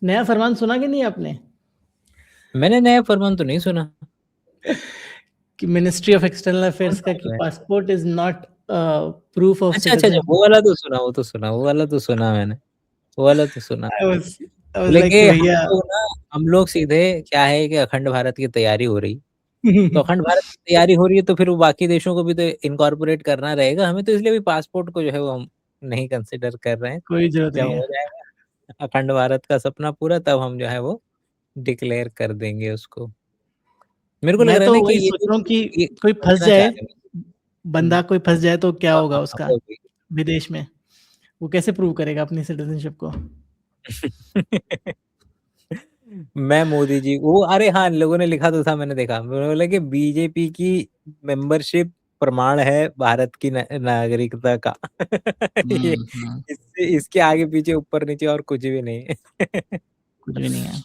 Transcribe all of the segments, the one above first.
नया फरमान सुना कि नहीं आपने? मैंने नया फरमान तो नहीं सुना। कि मिनिस्ट्री ऑफ एक्सटर्नल अफेयर्स का कि passport is not proof of अच्छा, सिटीजन। वो वाला तो सुना, वो वाला तो सुना मैंने, वो वाला तो सुना। आई वाज लाइक लेकिन भैया हम लोग सीधे क्या है कि अखंड भारत की तैयारी हो रही, तो अखंड भारत की तैयारी हो रही है तो फिर वो बाकी देशों को भी तो इनकॉर्पोरेट करना रहेगा हमें, तो इसलिए भी पासपोर्ट को जो है वो हम नहीं कंसिडर कर रहे हैं। कोई जरूरत जब नहीं हो है। जाएगा अखंड भारत का सपना पूरा, तब हम जो है वो डिक्लेयर कर देंगे उसको। मेरे को लग मैं रहा है तो ना कि वही ये सोच जो रहा हूँ कि ये कोई फंस सोचना चाह जाए, रहे हैं। बंदा कोई फंस जाए तो क्या हाँ, होगा हाँ, उसका वो भी। विदेश में, वो कैसे प्रूव करेगा अपनी सिटीजनशिप को? मैं मोदी जी वो, अरे हाँ, लोगों ने लिखा तो था, मैंने देखा, बोला कि बीजेपी की मेंबरशिप प्रमाण है भारत की नागरिकता का। ये हम्म। इससे इसके आगे पीछे ऊपर नीचे और कुछ भी नहीं है। कुछ भी नहीं है।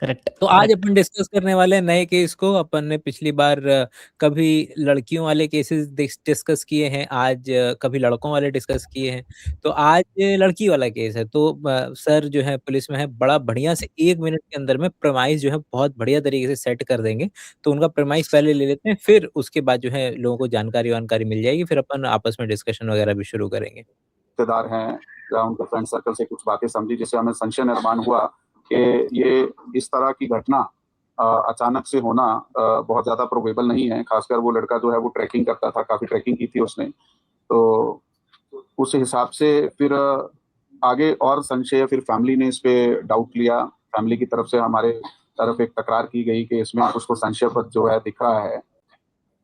करेक्ट तो आज करेक्ट। अपन डिस्कस करने वाले हैं नए केस को। अपन ने पिछली बार कभी लड़कियों वाले केसेस डिस्कस किए हैं, आज कभी लड़कों वाले डिस्कस किए हैं, तो आज लड़की वाला केस है। तो सर जो है पुलिस में है, बड़ा बढ़िया से 1 मिनट के अंदर में प्रेमाइस जो है बहुत बढ़िया तरीके से सेट कर देंगे। तो उनका प्रेमाइस पहले ले लेते हैं, फिर उसके बाद जो है लोगों को जानकारी-वानकारी मिल जाएगी, फिर अपन आपस में डिस्कशन वगैरह भी शुरू करेंगे। रिश्तेदार हैं या उनके फ्रेंड सर्कल से कुछ बातें समझी, जिससे हमें संशय निर्माण हुआ कि ये इस तरह की घटना अचानक से होना बहुत ज़्यादा प्रोबेबल नहीं है। खासकर वो लड़का जो है वो ट्रैकिंग करता था, काफ़ी ट्रैकिंग की थी उसने, तो उस हिसाब से फिर आगे और संशय, फिर फैमिली ने इस पे डाउट लिया। फैमिली की तरफ से हमारे तरफ एक तकरार की गई कि इसमें उसको संशयपद जो है दिख रहा है,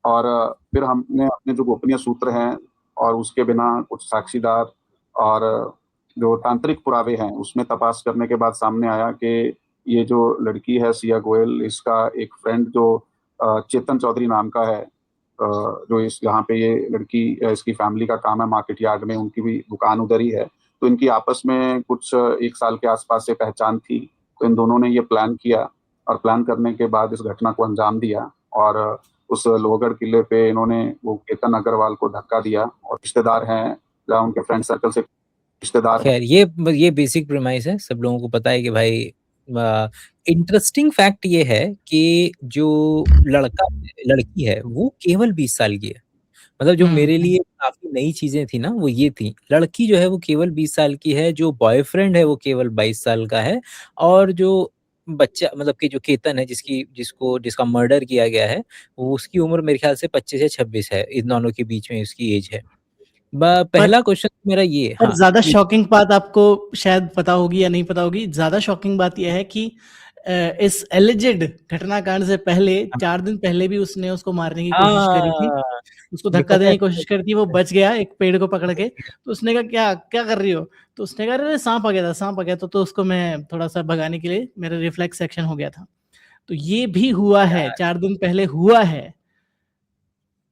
और फिर हमने अपने जो गोपनीय सूत्र हैं और उसके बिना कुछ साक्षीदार और जो तांत्रिक पुरावे हैं उसमें तपास करने के बाद सामने आया कि ये जो लड़की है सिया गोयल, इसका एक फ्रेंड जो चेतन चौधरी नाम का है, जो इस यहाँ पे ये लड़की इसकी फैमिली का काम है मार्केट यार्ड में, उनकी भी दुकान उधर ही है, तो इनकी आपस में कुछ 1 साल के आसपास से पहचान थी। तो इन दोनों ने ये प्लान किया और प्लान करने के बाद इस घटना को अंजाम दिया, और उस लोहगढ़ किले पे इन्होंने वो केतन अग्रवाल को धक्का दिया, और रिश्तेदार हैं या उनके फ्रेंड सर्कल से रिश्तेदार हैं। खैर ये बेसिक प्रेमाइस है, सब लोगों को पता है कि भाई इंटरेस्टिंग फैक्ट ये है कि जो लड़की है वो केवल 20 साल की है। मतलब जो मेरे लिए काफ़ी नई चीज़ें थी ना वो ये थी, लड़की जो है वो केवल 20 साल की है, जो बॉयफ्रेंड है वो केवल 22 साल का है, और जो बच्चा मतलब कि जो केतन है जिसका मर्डर किया गया है, वो उसकी उम्र मेरे ख्याल से 25 या 26 है, इन दोनों के बीच में उसकी एज है। पर पहला क्वेश्चन मेरा ये, पर हाँ, ज्यादा शॉकिंग बात आपको शायद पता होगी या नहीं पता होगी, ज्यादा शॉकिंग बात यह है कि इस एलिजेड घटनाकांड से पहले 4 दिन पहले भी उसने उसको मारने की कोशिश करी थी, हाँ, उसको ये धक्का पता देने है। की कोशिश करी थी, वो बच गया एक पेड़ को पकड़ के। तो उसने कहा क्या क्या कर रही हो? तो उसने कहा अरे सांप आ गया था, सांप आ गया तो उसको मैं थोड़ा सा भगाने के लिए मेरा रिफ्लेक्स सेक्शन हो गया था। तो ये भी हुआ है, 4 दिन पहले हुआ है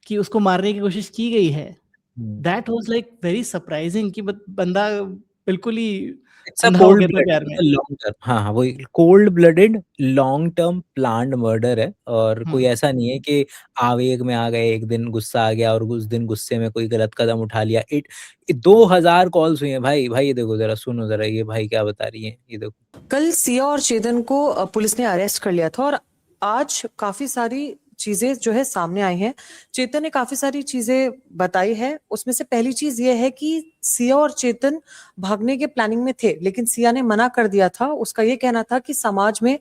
कि उसको मारने की कोशिश की गई है। That was like very surprising कि बंदा बिल्कुल ही इट्स अ अंधा हो कोल्ड गया था ब्लडेड, प्यार में। मतलब लॉन्ग टर्म, हाँ, हाँ, वही cold blooded long term planned murder है, और कोई ऐसा नहीं है कि आवेग में आ गए, एक दिन गुस्सा आ गया और उस दिन गुस्से में कोई गलत कदम उठा लिया। 2000 कॉल्स हुई हैं भाई, ये देखो जरा, सुनो जरा, ये भाई क्या बता रही है, ये देखो। कल सिया और चेतन को पुलिस ने अरेस्ट कर लिया था, और आज काफी सारी चीजें जो है सामने आई हैं। चेतन ने काफी सारी चीजें बताई है, उसमें से पहली चीज ये है कि सिया और चेतन भागने के प्लानिंग में थे, लेकिन सिया ने मना कर दिया था। उसका ये कहना था कि समाज में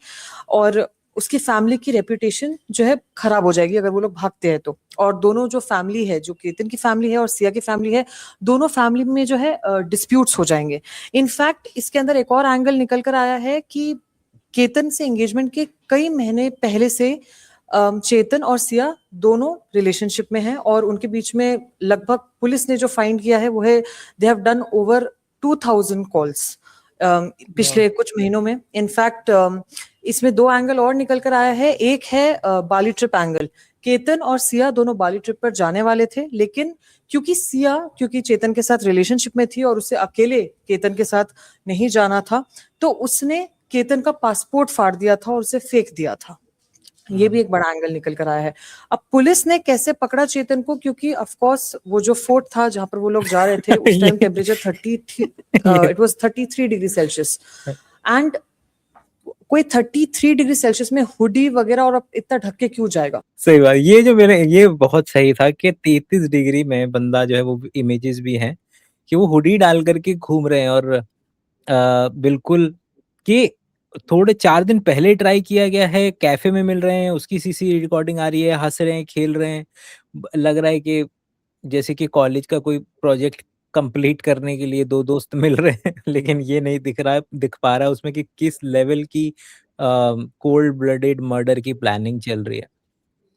और उसकी फैमिली की रेपुटेशन जो है खराब हो जाएगी अगर वो लोग भागते हैं तो। और दोनों जो फैमिली है, जो केतन की फैमिली है और सिया की फैमिली है, दोनों फैमिली में जो है डिस्प्यूट्स हो जाएंगे। इनफैक्ट इसके अंदर एक और एंगल निकल कर आया है कि केतन से एंगेजमेंट के कई महीने पहले से चेतन और सिया दोनों रिलेशनशिप में हैं, और उनके बीच में लगभग पुलिस ने जो फाइंड किया है वो है they have done over 2000 calls पिछले कुछ महीनों में। इनफैक्ट इसमें 2 एंगल और निकल कर आया है। एक है बाली ट्रिप एंगल। केतन और सिया दोनों बाली ट्रिप पर जाने वाले थे, लेकिन क्योंकि चेतन के साथ रिलेशनशिप में थी और उसे अकेले केतन के साथ नहीं जाना था, तो उसने केतन का पासपोर्ट फाड़ दिया था और उसे फेंक दिया था। ये भी एक बड़ा एंगल निकल कर आया है। अब पुलिस ने कैसे पकड़ा चेतन को, क्योंकि ऑफ कोर्स वो जो फोर्ट था जहां पर वो लोग जा रहे थे उस time temperature 33 degree Celsius, and कोई 33 डिग्री सेल्सियस में हुडी वगैरह और अब इतना ढक के क्यों जाएगा? सही बात। ये बहुत सही था कि 33 डिग्री में बंदा जो है वो इमेजेस भी हैं कि वो हुडी डाल करके घूम रहे हैं और बिल्कुल कि थोड़े 4 दिन पहले ट्राई किया गया है, कैफ़े में मिल रहे हैं, उसकी सीसी रिकॉर्डिंग आ रही है, हँस रहे हैं, खेल रहे हैं। लग रहा है कि जैसे कि कॉलेज का कोई प्रोजेक्ट कंप्लीट करने के लिए 2 दोस्त मिल रहे हैं लेकिन ये नहीं दिख पा रहा है उसमें कि किस लेवल की कोल्ड ब्लडेड मर्डर की प्लानिंग चल रही है।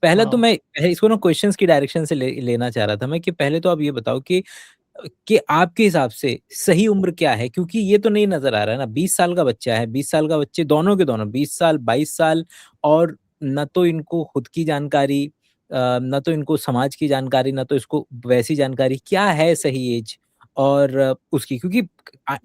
पहला तो वाओ! मैं इसको ना क्वेश्चन्स की डायरेक्शन से लेना चाह रहा था मैं कि पहले तो आप ये बताओ कि आपके हिसाब से सही उम्र क्या है? क्योंकि ये तो नहीं नज़र आ रहा है ना, 20 साल का बच्चा है, 20 साल का बच्चे दोनों के दोनों 20 साल, 22 साल और ना तो इनको खुद की जानकारी ना तो इनको समाज की जानकारी, ना तो इसको वैसी जानकारी, क्या है सही ऐज और उसकी क्योंकि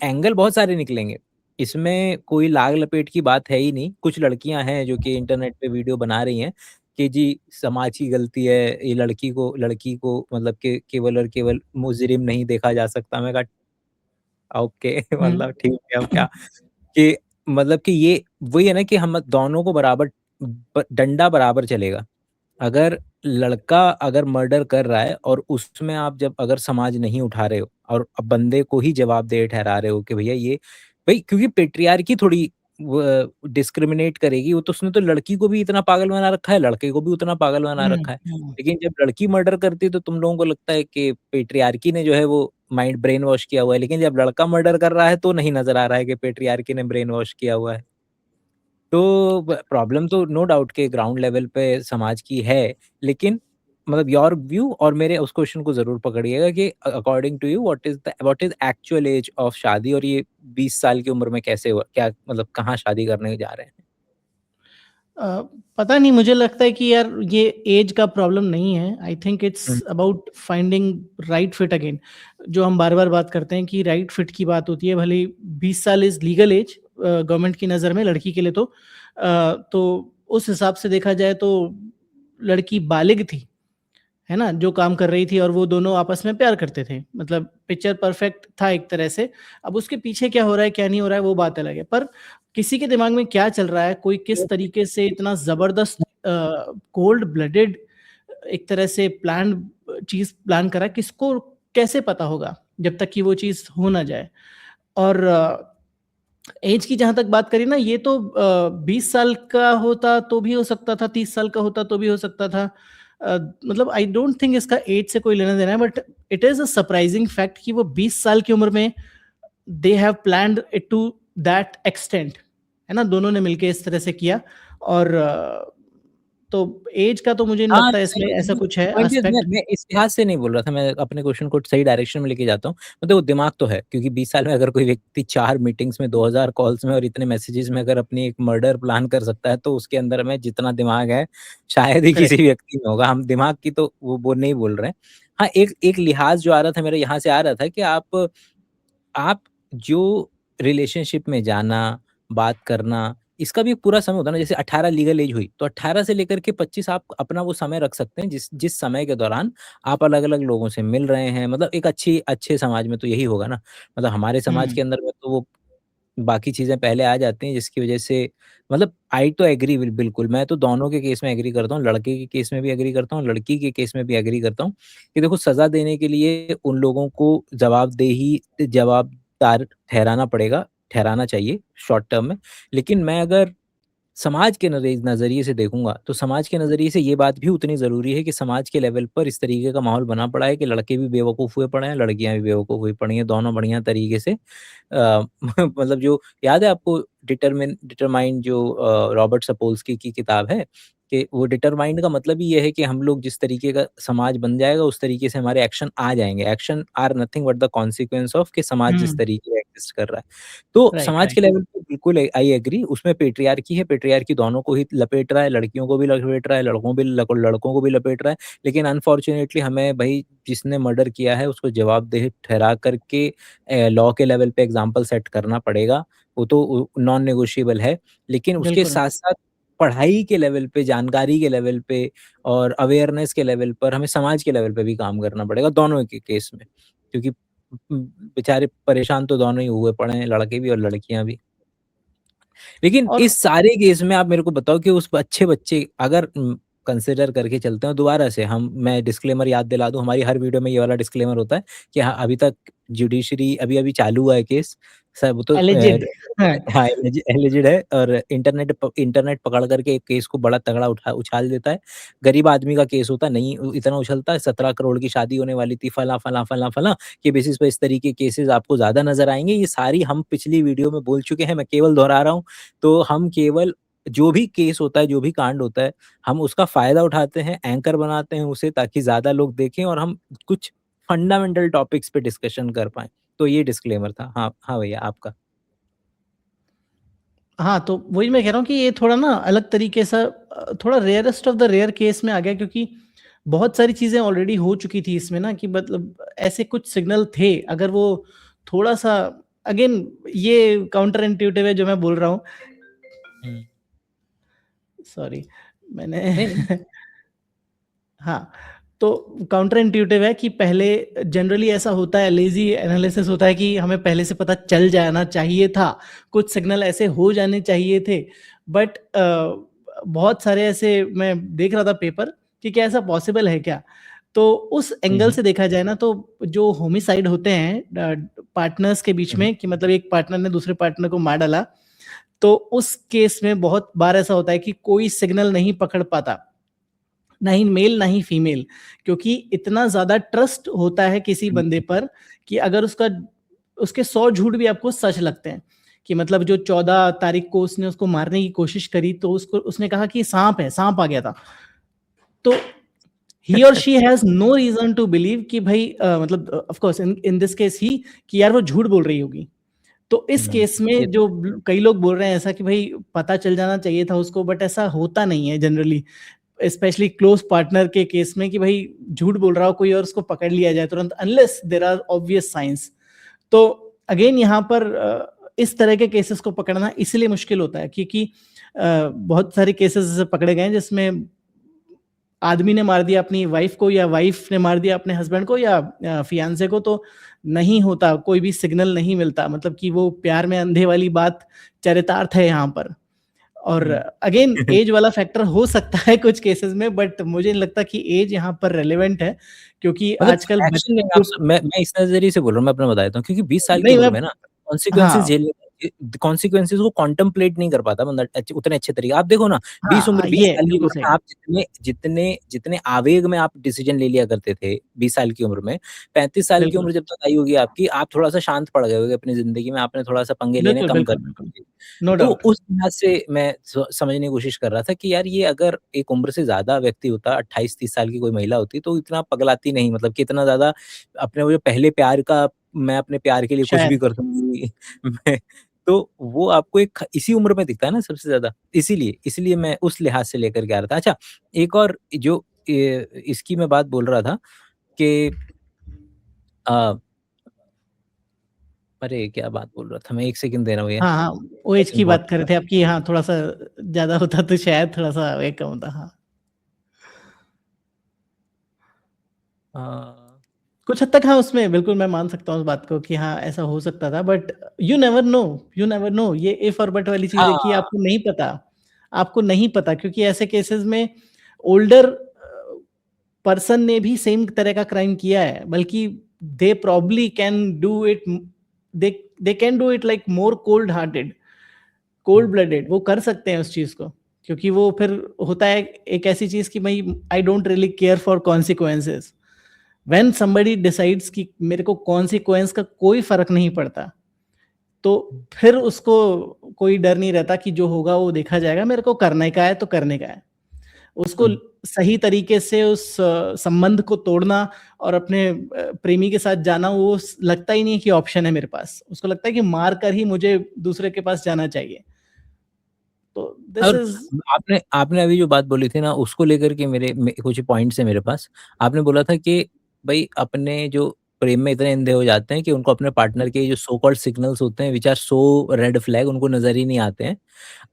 एंगल बहुत सारे निकलेंगे। इसमें कोई लाग-लपेट की बात है ही नहीं। कुछ लड़कियाँ हैं जो कि इंटरनेट पे वीडियो बना रही हैं कि जी समाज की गलती है, ये लड़की को मतलब कि केवल और केवल मुजरिम नहीं देखा जा सकता। मैं कहा ओके हुँ। मतलब ठीक है अब क्या कि मतलब कि ये वही है ना कि हम दोनों को बराबर डंडा बराबर चलेगा। अगर लड़का अगर मर्डर कर रहा है और उसमें आप जब अगर समाज नहीं उठा रहे हो और अब बंदे को ही जवाबदेह ठहरा रहे हो कि भैया ये भाई क्योंकि पेट्रियार्की थोड़ी डिस्क्रिमिनेट करेगी वो तो उसने तो लड़की को भी इतना पागल बना रखा है लड़के को भी उतना पागल बना हुँ, रखा है हुँ। लेकिन जब लड़की मर्डर करती है तो तुम लोगों को लगता है कि पेट्रियार्की ने जो है वो माइंड ब्रेन वॉश किया हुआ है लेकिन जब लड़का मर्डर कर रहा है तो नहीं नजर आ रहा है कि पेट्रियार्की ने ब्रेन वॉश किया हुआ है तो प्रॉब्लम तो नो डाउट के ग्राउंड लेवल पे समाज की है, लेकिन मतलब योर व्यू और मेरे उस क्वेश्चन को ज़रूर पकड़िएगा कि according to you what is actual age of शादी और ये 20 साल की उम्र में कैसे हुआ? क्या मतलब कहाँ शादी करने जा रहे हैं? अ, पता नहीं मुझे लगता है कि यार ये एज का प्रॉब्लम नहीं है। I think hmm, it's about finding right fit again. जो हम बार-बार बात करते हैं कि राइट फिट की बात होती है, भले ही 20 साल इज़ लीगल एज गवर्नमेंट की नज़र में लड़की के लिए तो उस हिसाब से देखा जाए तो लड़की बालिग थी। है ना? जो काम कर रही थी और वो दोनों आपस में प्यार करते थे। मतलब पिक्चर परफेक्ट था एक तरह से। अब उसके पीछे क्या हो रहा है, क्या नहीं हो रहा है, वो बात अलग है। पर किसी के दिमाग में क्या चल रहा है, कोई किस तरीके से इतना ज़बरदस्त कोल्ड ब्लडेड एक तरह से प्लान्ड चीज़ प्लान करा, किसको कैसे पता होगा, जब तक कि वो चीज़ हो ना जाए। और ऐज की जहाँ तक बात करी ना, ये तो 20 साल का होता तो भी हो सकता था, 30 साल का होता तो भी हो सकता था। मतलब आई डोंट थिंक इसका ऐज से कोई लेना-देना है, but it is a surprising fact कि वो 20 साल की उम्र में they have planned it to that extent, है ना? दोनों ने मिलके इस तरह से किया और तो ऐज का तो मुझे नहीं हाँ, लगता इसमें नहीं, ऐसा नहीं, कुछ है पॉइंट इज़ एस्पेक्ट। मैं इस लिहाज से नहीं बोल रहा था, मैं अपने क्वेश्चन को सही डायरेक्शन में लेके जाता हूँ। मतलब वो दिमाग तो है, क्योंकि 20 साल में अगर कोई व्यक्ति 4 मीटिंग्स में, 2000 कॉल्स में और इतने मैसेजेस में अगर अपनी एक मर्डर प्लान कर सकता है, तो उसके अंदर में जितना दिमाग है, शायद ही किसी करेक्ट। व्यक्ति में होगा। हम दिमाग की तो वो नहीं बोल रहे हैं। हाँ, एक एक लिहाज जो आ रहा था मेरे यहाँ से आ रहा था कि आप जो रिलेशनशिप में जाना, बात करना, इसका भी एक पूरा समय होता है ना, जैसे 18 लीगल एज हुई, तो 18 से लेकर के 25 आप अपना वो समय रख सकते हैं, जिस जिस समय के दौरान आप अलग-अलग लोगों से मिल रहे हैं, मतलब एक अच्छे समाज में तो यही होगा ना। मतलब हमारे समाज हुँ, के अंदर में तो वो बाकी चीज़ें पहले आ जाती हैं, जिसकी वजह से मतलब आई तो एग्री बिल्कुल, मैं तो दोनों के केस में एग्री करता हूँ, लड़के के केस में भी एग्री करता हूँ, लड़की के केस में भी एग्री करता हूँ, कि देखो सज़ा देने के लिए उन लोगों को जवाबदार ठहराना चाहिए शॉर्ट टर्म में। लेकिन मैं अगर समाज के नज़रिए से देखूँगा, तो समाज के नज़रिए से ये बात भी उतनी ज़रूरी है कि समाज के लेवल पर इस तरीके का माहौल बना पड़ा है कि लड़के भी बेवकूफ़ हुए पड़े हैं, लड़कियाँ भी बेवकूफ़ हुई पड़ी हैं, दोनों बढ़िया तरीके से मतलब जो याद है आपको डिटरमाइंड जो रॉबर्ट सपोल्स्की की किताब है, कि वो डिटरमाइंड का मतलब ही ये है कि हम लोग जिस तरीके का समाज बन जाएगा, उस तरीके से हमारे एक्शन आ जाएँगे। Action are nothing but the consequence of कि समाज जिस हुँ, तरीके का एग्ज़िस्ट कर रहा है। तो राइट, समाज के राइट, लेवल पे बिल्कुल आई एग्री उसमें पेट्रियार्की है, पेट्रियार्की दोनों को ही लपेट रहा है, लड़कियों को भी लपेट रहा है, लड़कों को भी लपेट रहा है। लेकिन अनफॉर्च्यूनेटली हमें भई जिसने मर्डर किया है उसको जवाबदेह ठहरा कर के लॉ के लेवल पे एग्ज़ाम्पल सेट करना पड़ेगा। वो तो नॉन नेगोशिएबल है। लेकिन उसके बिल्कुल। साथ-साथ पढ़ाई के लेवल पे, जानकारी के लेवल पे और अवेयरनेस के लेवल पर हमें समाज के लेवल पे भी काम करना पड़ेगा दोनों के केस में। क्योंकि बेचारे परेशान तो दोनों ही हुए पड़े हैं, लड़के भी और लड़कियाँ भी। लेकिन और इस सारे केस में आप मेरे को बताओ कि उस अच्छे बच्चे अगर कंसिडर करके चलते हैं दोबारा से मैं डिस्क्लेमर याद दिला दूं, हमारी हर वीडियो में ये वाला डिस्क्लेमर होता है कि हाँ अभी तक जुडिशरी अभी अभी चालू हुआ है केस, सब तो एलिजिड हाँ एलिजिड है और इंटरनेट पकड़ करके एक केस को बड़ा तगड़ा उछाल देता है। गरीब आदमी का केस होता नहीं इतना उछलता है, 17 करोड़ की शादी होने वाली थी फला फला फला फला के बेसिस पे इस तरीके के केसेस आपको ज्यादा नजर आएंगे। ये सारी हम पिछली वीडियो में बोल चुके हैं, मैं केवल दोहरा रहा हूँ। तो हम केवल जो भी केस होता है, जो भी कांड होता है, हम उसका फायदा उठाते हैं, एंकर बनाते हैं उसे ताकि ज्यादा लोग देखें और हम कुछ फंडामेंटल टॉपिक्स पे डिस्कशन कर पाएं। तो ये डिस्क्लेमर था। हाँ हाँ भैया आपका। हाँ, तो वही मैं कह रहा हूँ कि ये थोड़ा ना अलग तरीके से थोड़ा rarest of the rare case में आ गया, क्योंकि बहुत सारी चीज़ें ऑलरेडी हो चुकी थी इसमें ना, कि मतलब ऐसे कुछ सिग्नल थे, अगर वो थोड़ा-सा अगेन ये काउंटर इंट्यूटिव है जो मैं बोल रहा हूँ। हुँ। सॉरी नहीं, नहीं। मैंने हाँ, तो काउंटर इंट्यूटिव है कि पहले जनरली ऐसा होता है, लेज़ी एनालिसिस होता है कि हमें पहले से पता चल जाना चाहिए था, कुछ सिग्नल ऐसे हो जाने चाहिए थे। बट बहुत सारे ऐसे मैं देख रहा था पेपर कि क्या ऐसा पॉसिबल है क्या? तो उस हुँ, एंगल हुँ। से देखा जाए ना, तो जो होमिसाइड होते हैं पार्टनर्स के बीच हुँ, में, कि मतलब एक पार्टनर ने दूसरे पार्टनर को मार डाला, तो उस केस में बहुत बार ऐसा होता है कि कोई सिग्नल नहीं पकड़ पाता, ना ही मेल ना ही फीमेल, क्योंकि इतना ज़्यादा ट्रस्ट होता है किसी हुँ। बंदे पर कि अगर उसके 100 झूठ भी आपको सच लगते हैं। कि मतलब जो 14 तारीख को उसने उसको मारने की कोशिश करी, तो उसने कहा कि साँप है, साँप आ गया था। तो ही और she has no reason to believe कि भाई मतलब of course in this case he, कि यार वो झूठ बोल रही होगी। तो इस केस ये में जो कई लोग बोल रहे हैं ऐसा कि भाई पता चल जाना चाहिए था उसको, बट ऐसा होता नहीं है जनरली, स्पेशली क्लोज पार्टनर के केस में, कि भाई झूठ बोल रहा हो कोई और उसको पकड़ लिया जाए तुरंत, unless there are obvious signs. तो अगेन यहाँ पर इस तरह के केसेस को पकड़ना इसलिए मुश्किल होता है क्योंकि बहुत सारे केसेस पकड़े गए हैं जिसमें आदमी ने मार दिया अपनी वाइफ को, या वाइफ ने मार दिया अपने हस्बैंड को, या फियांसे को, तो नहीं होता, कोई भी सिग्नल नहीं मिलता, मतलब कि वो प्यार में अंधे वाली बात चरितार्थ है यहाँ पर। और अगेन एज वाला फैक्टर हो सकता है कुछ केसेस में, बट मुझे नहीं लगता कि एज यहाँ पर रेलेवेंट है, क्योंकि मतलब आजकल एक्शन में मैं इस नज़रिए से बोल रहा हूँ, मैं अपना बता देता हूँ क्योंकि 20 साल की नहीं उम्र मैं में ना कॉन्सिक्वेंसेस हाँ कॉन्सिक्वेंसेस को कॉन्टेम्पलेट नहीं कर पाता बंदा उतने अच्छे तरीके। आप देखो ना 20 हाँ, 20 ये साल की बिल्कुल उम्र सही। में आप जितने आवेग में आप डिसीजन ले लिया करते थे 20 साल की उम्र में, 35 साल की बिल्कुल उम्र जब तक आई होगी आपकी, आप थोड़ा-सा शांत पड़ गए होगे अपनी ज़िंदगी में, आपने थोड़ा-सा पंगे लेने बिल्कुल कम कर बिल्कुल बिल्कुल, दिए। नो तो डाउट। उस लिहाज से मैं समझने की कोशिश कर रहा था कि यार ये अगर एक उम्र से ज़्यादा व्यक्ति होता, 28-30 साल की कोई महिला होती, तो इतना पगलाती नहीं, मतलब कि इतना ज़्यादा अपने वो जो पहले प्यार का मैं अपने प्यार के लिए कुछ भी शायद कर दूँगी मैं तो वो आपको एक इसी उम्र में दिखता है ना सबसे ज़्यादा, इसीलिए मैं उस लिहाज से लेकर के आ रहा था। अच्छा, एक और जो इसकी मैं बात बोल रहा था कि अ, अरे! क्या बात बोल रहा था मैं, 1 सेकंड देना भैया। हाँ हाँ, वो एज की बहुत बात कर रहे थे आपकी, हाँ थोड़ा सा ज्यादा होता तो शायद थोड़ा सा एक कम होता। हाँ, अ, कुछ हद तक हाँ, उसमें बिल्कुल मैं मान सकता हूँ उस बात को कि हाँ ऐसा हो सकता था, but you never know, you never know, ये इफ और बट वाली चीज है कि हाँ। आपको नहीं पता, आपको नहीं पता, क्योंकि ऐसे केसेस में ओल्डर पर्सन ने भी सेम तरह का क्राइम किया है, बल्कि they probably can do it, they they can do it like more cold hearted, cold blooded, वो कर सकते हैं उस चीज को, क्योंकि वो फिर होता है एक ऐसी चीज कि भाई I don't really care for consequences, when somebody decides कि मेरे को कॉन्सिक्वेंस का कोई फर्क नहीं पड़ता, तो फिर उसको कोई डर नहीं रहता कि जो होगा वो देखा जाएगा, मेरे को करने का है तो करने का है, उसको हुँ। सही तरीके से उस संबंध को तोड़ना और अपने प्रेमी के साथ जाना, वो लगता ही नहीं कि ऑप्शन है मेरे पास, उसको लगता है कि मार कर ही मुझे दूसरे के पास जाना चाहिए। तो दिस और इज आपने आपने अभी जो बात बोली थी ना उसको लेकर के कुछ पॉइंट्स हैं मेरे पास। आपने बोला था कि भई अपने जो प्रेम में इतने अंधे हो जाते हैं कि उनको अपने पार्टनर के जो सो कॉल्ड सिग्नल्स होते हैं which are so red flag उनको नज़र ही नहीं आते हैं।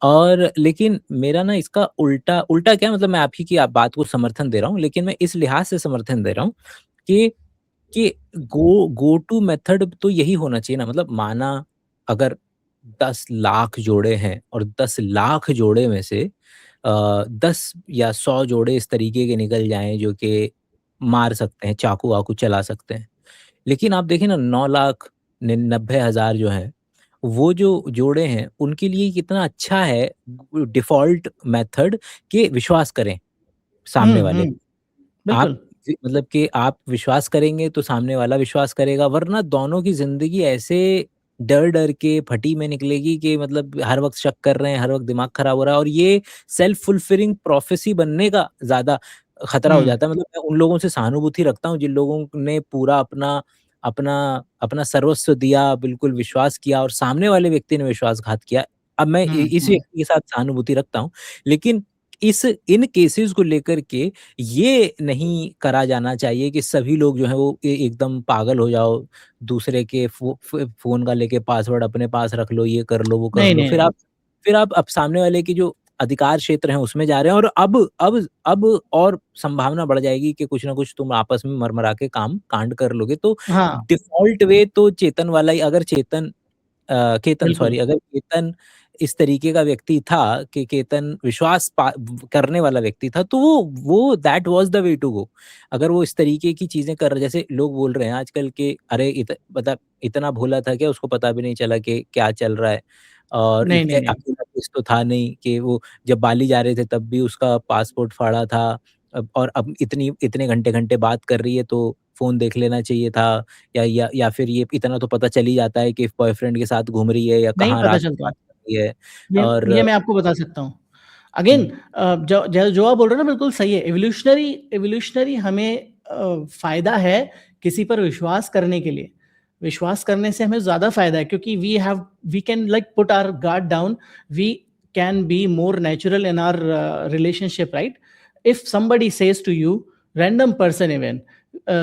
और लेकिन मेरा ना इसका उल्टा उल्टा क्या मतलब मैं आप ही की आप बात को समर्थन दे रहा हूँ, लेकिन मैं इस लिहाज से समर्थन दे रहा हूँ कि गो टू मेथड तो यही होना चाहिए ना, मतलब माना अगर 10 लाख जोड़े हैं और 10 लाख जोड़े में से 10 या 100 जोड़े इस तरीके के निकल जाएँ जो कि मार सकते हैं, चाकू-वाकू चला सकते हैं। लेकिन आप देखिए ना 9 लाख 99 हज़ार जो हैं, वो जो जोड़े हैं, उनके लिए कितना अच्छा है डिफ़ॉल्ट मेथड कि विश्वास करें सामने वाले। आप बिल्कुल। मतलब कि आप विश्वास करेंगे तो सामने वाला विश्वास करेगा, वरना दोनों की ज़िंदगी ऐसे डर-डर के फटी में निकलेगी कि मतलब हर वक़्त शक कर रहे हैं, हर वक़्त दिमाग खराब हो रहा है और ये सेल्फ फुलफिलिंग प्रोफेसी बनने का ज़्यादा खतरा हो हुँ, जाता है। मतलब मैं उन लोगों से सहानुभूति रखता हूँ जिन लोगों ने पूरा अपना अपना अपना सर्वस्व दिया, बिल्कुल विश्वास किया और सामने वाले व्यक्ति ने विश्वासघात किया। अब मैं इस हुँ। व्यक्ति के साथ सहानुभूति रखता हूँ, लेकिन इन केसेज़ को लेकर के ये नहीं करा जाना चाहिए कि सभी लोग जो हैं वो एकदम पागल हो जाओ, दूसरे के फ़ोन का लेके पासवर्ड अपने पास रख लो, ये कर लो, वो कर नहीं, लो। नहीं, नहीं। फिर आप अब सामने वाले की जो अधिकार क्षेत्र हैं उसमें जा रहे हैं और अब और संभावना बढ़ जाएगी कि कुछ ना कुछ तुम आपस में मर-मरा के कांड कर लोगे। तो हाँ, डिफ़ॉल्ट वे तो चेतन वाला ही अगर केतन बिल्कुल। सॉरी अगर केतन इस तरीके का व्यक्ति था कि केतन विश्वास करने वाला व्यक्ति था, तो वो that was the way to go. अगर वो इस तरीके की चीज़ें कर जैसे लोग बोल रहे हैं आजकल के अरे मतलब इतना भोला था क्या उसको पता भी नहीं चला कि क्या चल रहा है और नहीं, नहीं, नहीं। अकेला केस तो था नहीं कि वो जब बाली जा रहे थे तब भी उसका पासपोर्ट फाड़ा था। अब इतने घंटे-घंटे बात कर रही है तो फ़ोन देख लेना चाहिए था या फिर ये इतना तो पता चल ही जाता है कि बॉयफ्रेंड के साथ घूम रही है या नहीं कहाँ पता रात में चलता। बात कर रही है ये और ये मैं आपको बता सकता हूँ। अगेन हुँ, जो आप बोल रहे हो ना बिल्कुल सही है। एवोल्यूशनरी हमें फ़ायदा है किसी पर विश्वास करने के लिए। विश्वास करने से हमें ज़्यादा फ़ायदा है क्योंकि we can like put our guard down, we can be more natural in our relationship, right? If somebody says to you, random person even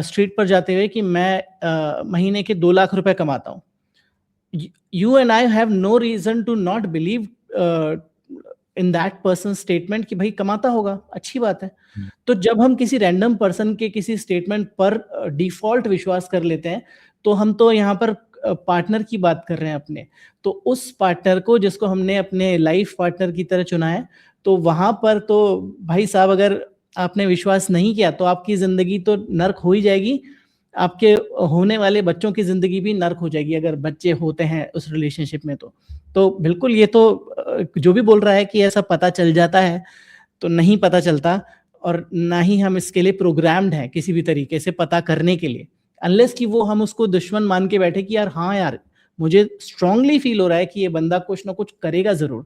street पर जाते हुए कि मैं महीने के 2 लाख रुपए कमाता हूँ। You and I have no reason to not believe in that person's statement कि भाई कमाता होगा, अच्छी बात है। हुँ। तो जब हम किसी रैंडम पर्सन के किसी स्टेटमेंट पर डिफ़ॉल्ट विश्वास कर लेते हैं, तो हम तो यहाँ पर पार्टनर की बात कर रहे हैं अपने। तो उस पार्टनर को जिसको हमने अपने लाइफ़ पार्टनर की तरह चुना है, तो वहाँ पर तो भाई साहब अगर आपने विश्वास नहीं किया, तो आपकी ज़िंदगी तो नर्क हो ही जाएगी। आपके होने वाले बच्चों की ज़िंदगी भी नर्क हो जाएगी अगर बच्चे होते हैं उस रिलेशनशिप में तो। तो बिल्कुल ये तो जो भी बोल रहा है कि ऐसा पता चल जाता है, तो नहीं पता चलता और ना ही हम इसके लिए प्रोग्राम्ड हैं किसी भी तरीके से पता करने के लिए। अनलेस कि वो हम उसको दुश्मन मान के बैठे कि यार हाँ यार, मुझे स्ट्रांगली फ़ील हो रहा है कि ये बंदा कुछ ना कुछ करेगा ज़रूर।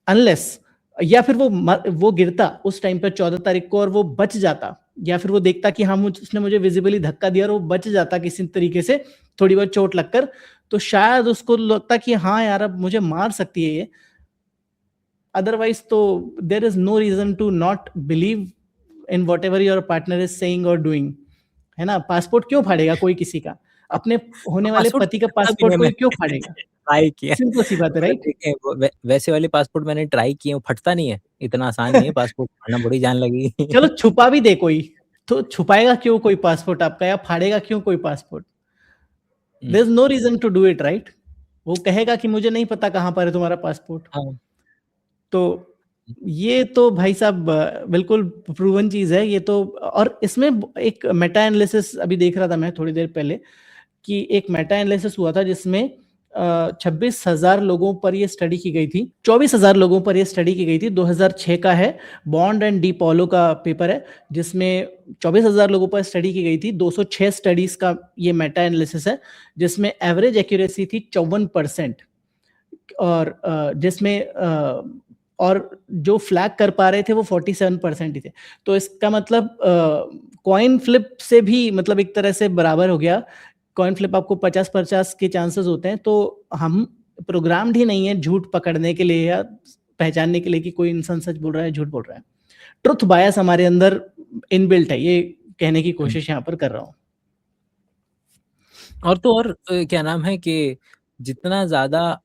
अनलेस या फिर वो गिरता उस टाइम पे 14 तारीख को और वो बच जाता या फिर वो देखता कि हाँ उसने मुझे विजिबली धक्का दिया और वो बच जाता किसी तरीके से थोड़ी बहुत चोट लगकर, तो शायद उसको लगता कि हाँ यार अब मुझे मार सकती है ये। अदरवाइज तो there is no reason to not believe in whatever your partner is saying और डूइंग, है ना? पासपोर्ट क्यों फाड़ेगा कोई किसी का? अपने होने वाले पासपोर्ट पति का फटा भी पासपोर्ट नहीं कोई क्यों मैंने फाड़ेगा? ट्राई किया सिंपल सी बात है, मतलब राइट? देखिए वो वैसे वाले पासपोर्ट मैंने ट्राई किए, वो फटता नहीं है, इतना आसान नहीं है पासपोर्ट फाड़ना बड़ी जान चलो लगेगी। छुपा भी दे कोई, तो छुपाएगा क्यों कोई पासपोर्ट आपका या फाड़ेगा क्यों कोई passport? Hmm, there is no reason to do it, right? वो कहेगा कि मुझे नहीं पता कहाँ पर है तुम्हारा पासपोर्ट। हाँ। तो ये तो भाई साहब बिल्कुल प्रूवन चीज़ है ये तो। और इसमें एक मेटा एनालिसिस अभी देख रहा था मैं थोड़ी देर पहले कि एक मेटा एनालिसिस हुआ था जिसमें 26,000 लोगों पर ये स्टडी की गई थी। 24,000 लोगों पर ये स्टडी की गई थी, 2006 का है, बॉन्ड एंड डी पॉलो का पेपर है, जिसमें 24,000 लोगों पर स्टडी की गई थी। 206 स्टडीज़ का ये मेटा एनालिसिस है, जिसमें एवरेज एक्यूरेसी थी 54% और जिसमें और जो फ्लैग कर पा रहे थे वो 47% ही थे। तो इसका मतलब कॉइन फ्लिप से भी मतलब एक तरह से बराबर हो गया। कॉइन फ्लिप आपको 50-50 के चांसेस होते हैं, तो हम प्रोग्राम्ड ही नहीं है झूठ पकड़ने के लिए या पहचानने के लिए कि कोई इंसान सच बोल रहा है, झूठ बोल रहा है। ट्रुथ बायस हमारे अंदर इनबिल्ट है, ये कहने की हुँ। कोशिश यहाँ पर कर रहा हूँ। और तो और क्या नाम है कि जितना ज़्यादा